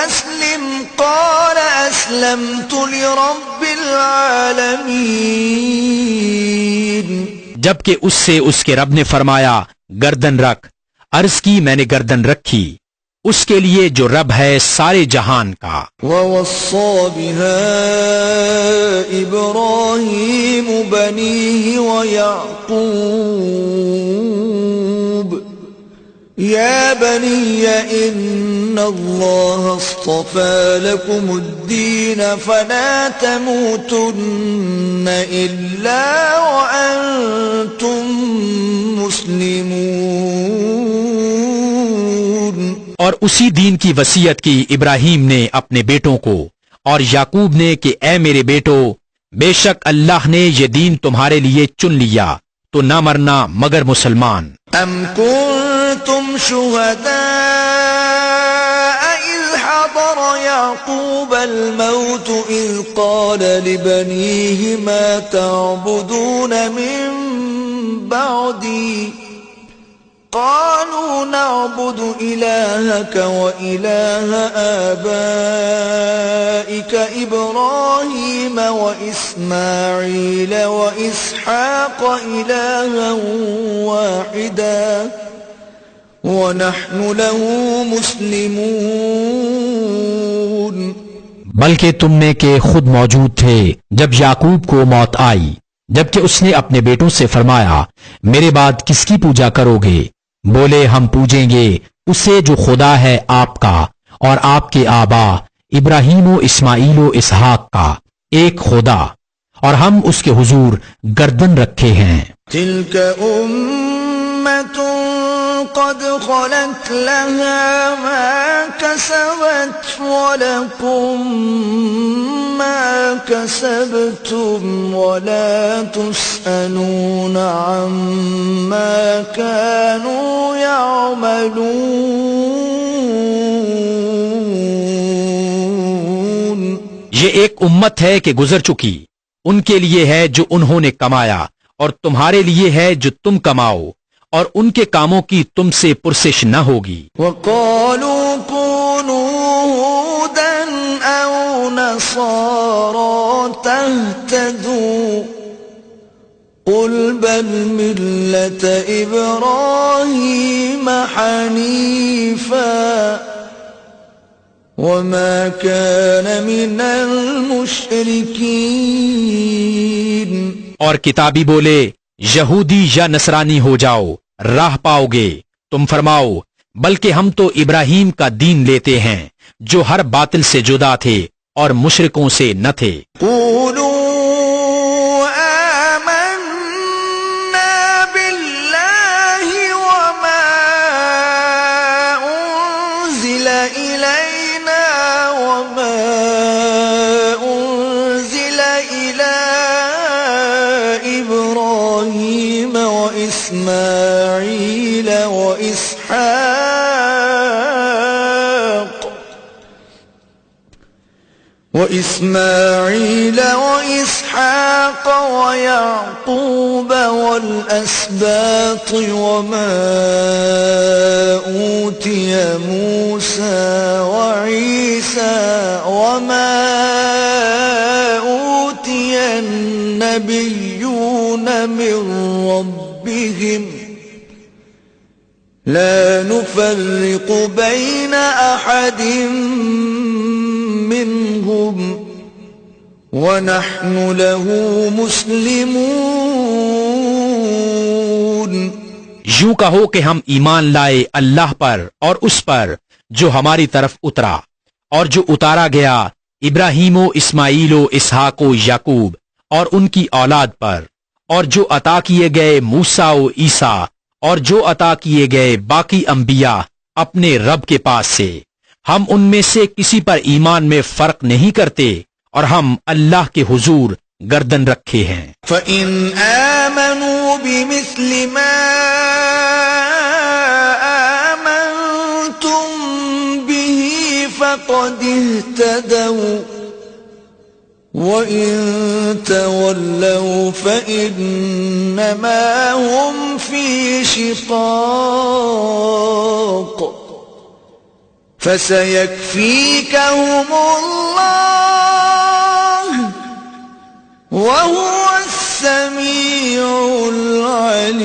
اسلم قال اسلمت لرب العالمین۔
جبکہ اس سے اس کے رب نے فرمایا گردن رکھ، عرض کی میں نے گردن رکھی اس کے لیے جو رب ہے سارے جہان کا۔
وَوَصَّى بِهَا إِبْرَاهِيمُ بَنِيهِ وَيَعْقُوبُ يَا بَنِيَّ إِنَّ اللَّهَ اصْطَفَى لَكُمُ الدِّينَ فَلَا تَمُوتُنَّ إِلَّا وَأَنْتُمْ مُسْلِمُونَ۔
اور اسی دین کی وصیت کی ابراہیم نے اپنے بیٹوں کو اور یعقوب نے کہ اے میرے بیٹو، بے شک اللہ نے یہ دین تمہارے لیے چن لیا تو نہ مرنا مگر مسلمان۔
ام کنتم شہداء اذ حضر یعقوب الموت اذ قال لبنیہ ما تعبدون من بعدی قالوا نعبد إلهك وإله آبائك إبراهيم وإسماعيل وإسحاق إلها واحدا ونحن له مسلمون۔
بلکہ تم میں کہ خود موجود تھے جب یعقوب کو موت آئی، جبکہ اس نے اپنے بیٹوں سے فرمایا میرے بعد کس کی پوجا کرو گے؟ بولے ہم پوجیں گے اسے جو خدا ہے آپ کا اور آپ کے آبا ابراہیم و اسماعیل و اسحاق کا، ایک خدا، اور ہم اس کے حضور گردن رکھے ہیں۔
تلك أمة قد خلت لها ما كسبت ولكم ما كسبتم ولا تسألون عما كانوا يعملون۔
یہ ایک امت ہے کہ گزر چکی، ان کے لیے ہے جو انہوں نے کمایا، اور تمہارے لیے ہے جو تم کماؤ، اور ان کے کاموں کی تم سے پرسش نہ ہوگی۔
وقالوا كونوا هودا أو نصارى تهتدوا قل بل ملة إبراهيم حنيفا وما كان من المشركين۔
اور کتابی بولے یہودی یا نصرانی ہو جاؤ، راہ پاؤ گے۔ تم فرماؤ بلکہ ہم تو ابراہیم کا دین لیتے ہیں جو ہر باطل سے جدا تھے اور مشرکوں سے نہ تھے۔
قولوا آمنا بالله وما أنزل إلينا وما أنزل إلى إبراهيم وإسماعيل وإسحاق ويعقوب والأسباط وما أوتي موسى وعيسى وما أوتي النبيون من ربهم لا نفرق بين أحد منهم ونحن له مسلمون۔
یوں کہو کہ ہم ایمان لائے اللہ پر اور اس پر جو ہماری طرف اترا، اور جو اتارا گیا ابراہیم و اسماعیل و اسحاق و یعقوب اور ان کی اولاد پر، اور جو عطا کیے گئے موسیٰ و عیسیٰ، اور جو عطا کیے گئے باقی انبیاء اپنے رب کے پاس سے۔ ہم ان میں سے کسی پر ایمان میں فرق نہیں کرتے، اور ہم اللہ کے حضور گردن رکھے ہیں۔
فَإِنْ آمَنُوا بِمِثْلِ مَا آمَنْتُمْ بِهِ فَقَدِ اهْتَدَوْا وَإِنْ تَوَلَّوْا فَإِنَّمَا هُمْ فِي شِقَاقٍ فَسَيَكْفِيكَهُمُ اللَّهُ وَهُوَ السَّمِيعُ الْعَلِيمُ۔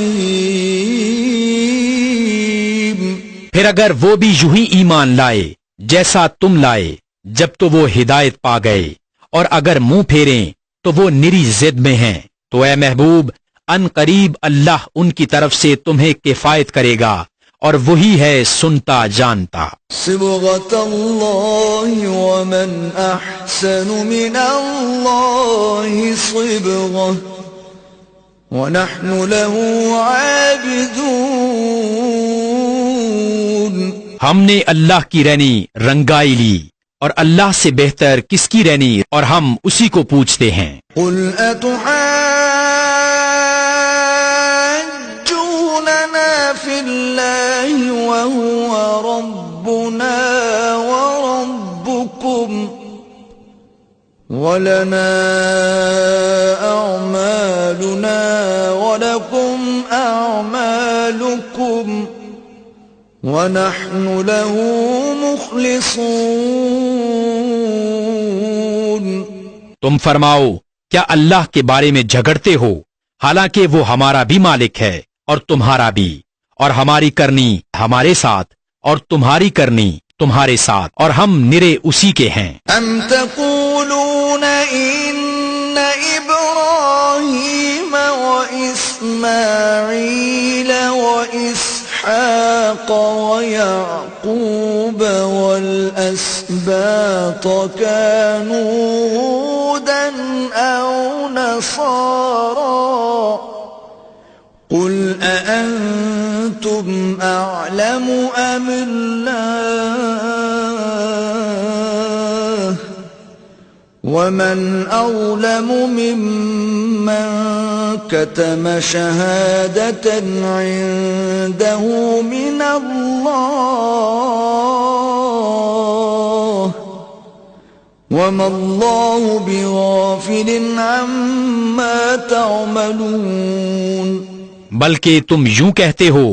پھر اگر وہ بھی یوں ہی ایمان لائے جیسا تم لائے جب تو وہ ہدایت پا گئے، اور اگر منہ پھیریں تو وہ نری ضد میں ہیں، تو اے محبوب ان قریب اللہ ان کی طرف سے تمہیں کفایت کرے گا، اور وہی ہے سنتا جانتا۔
صبغة الله ومن أحسن من الله صبغة ونحن له عابدون۔
ہم نے اللہ کی رہنی رنگائی لی، اور اللہ سے بہتر کس کی رہنی، اور ہم اسی کو پوچھتے ہیں۔
قل أتحاجوننا في الله وهو ربنا وربكم ولنا أعمالنا ولكم أعمالكم ونحن له مخلصون۔
تم فرماؤ کیا اللہ کے بارے میں جھگڑتے ہو، حالانکہ وہ ہمارا بھی مالک ہے اور تمہارا بھی، اور ہماری کرنی ہمارے ساتھ اور تمہاری کرنی تمہارے ساتھ، اور ہم نرے اسی کے ہیں۔
ام تقولون ان ابراہیم واسماعیل واسحاق ویعقوب والاسباط كانوا هودا نصارى قل أأنتم أعلم أم الله ومن أظلم ممن كتم شهادة عنده من الله وما الله بغافل عما تعملون
بلکہ تم یوں کہتے ہو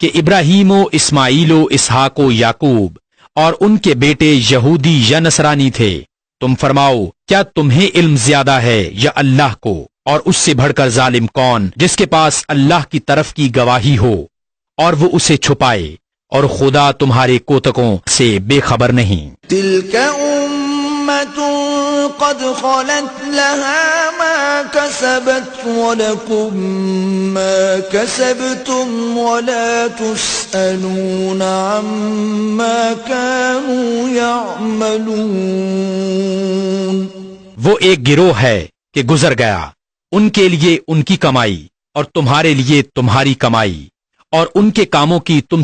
کہ ابراہیم و اسماعیل و اسحاق و یعقوب اور ان کے بیٹے یہودی یا نصرانی تھے، تم فرماؤ کیا تمہیں علم زیادہ ہے یا اللہ کو؟ اور اس سے بڑھ کر ظالم کون جس کے پاس اللہ کی طرف کی گواہی ہو اور وہ اسے چھپائے، اور خدا تمہارے کوتکوں سے بے خبر نہیں۔
تلك أمة قد خلت لها ما كسبت ولكم ما كسبتم ولا تسألون عما كانوا يعملون۔
وہ ایک گروہ ہے کہ گزر گیا، ان کے لیے ان کی کمائی اور تمہارے لیے تمہاری کمائی، اور ان کے کاموں کی تم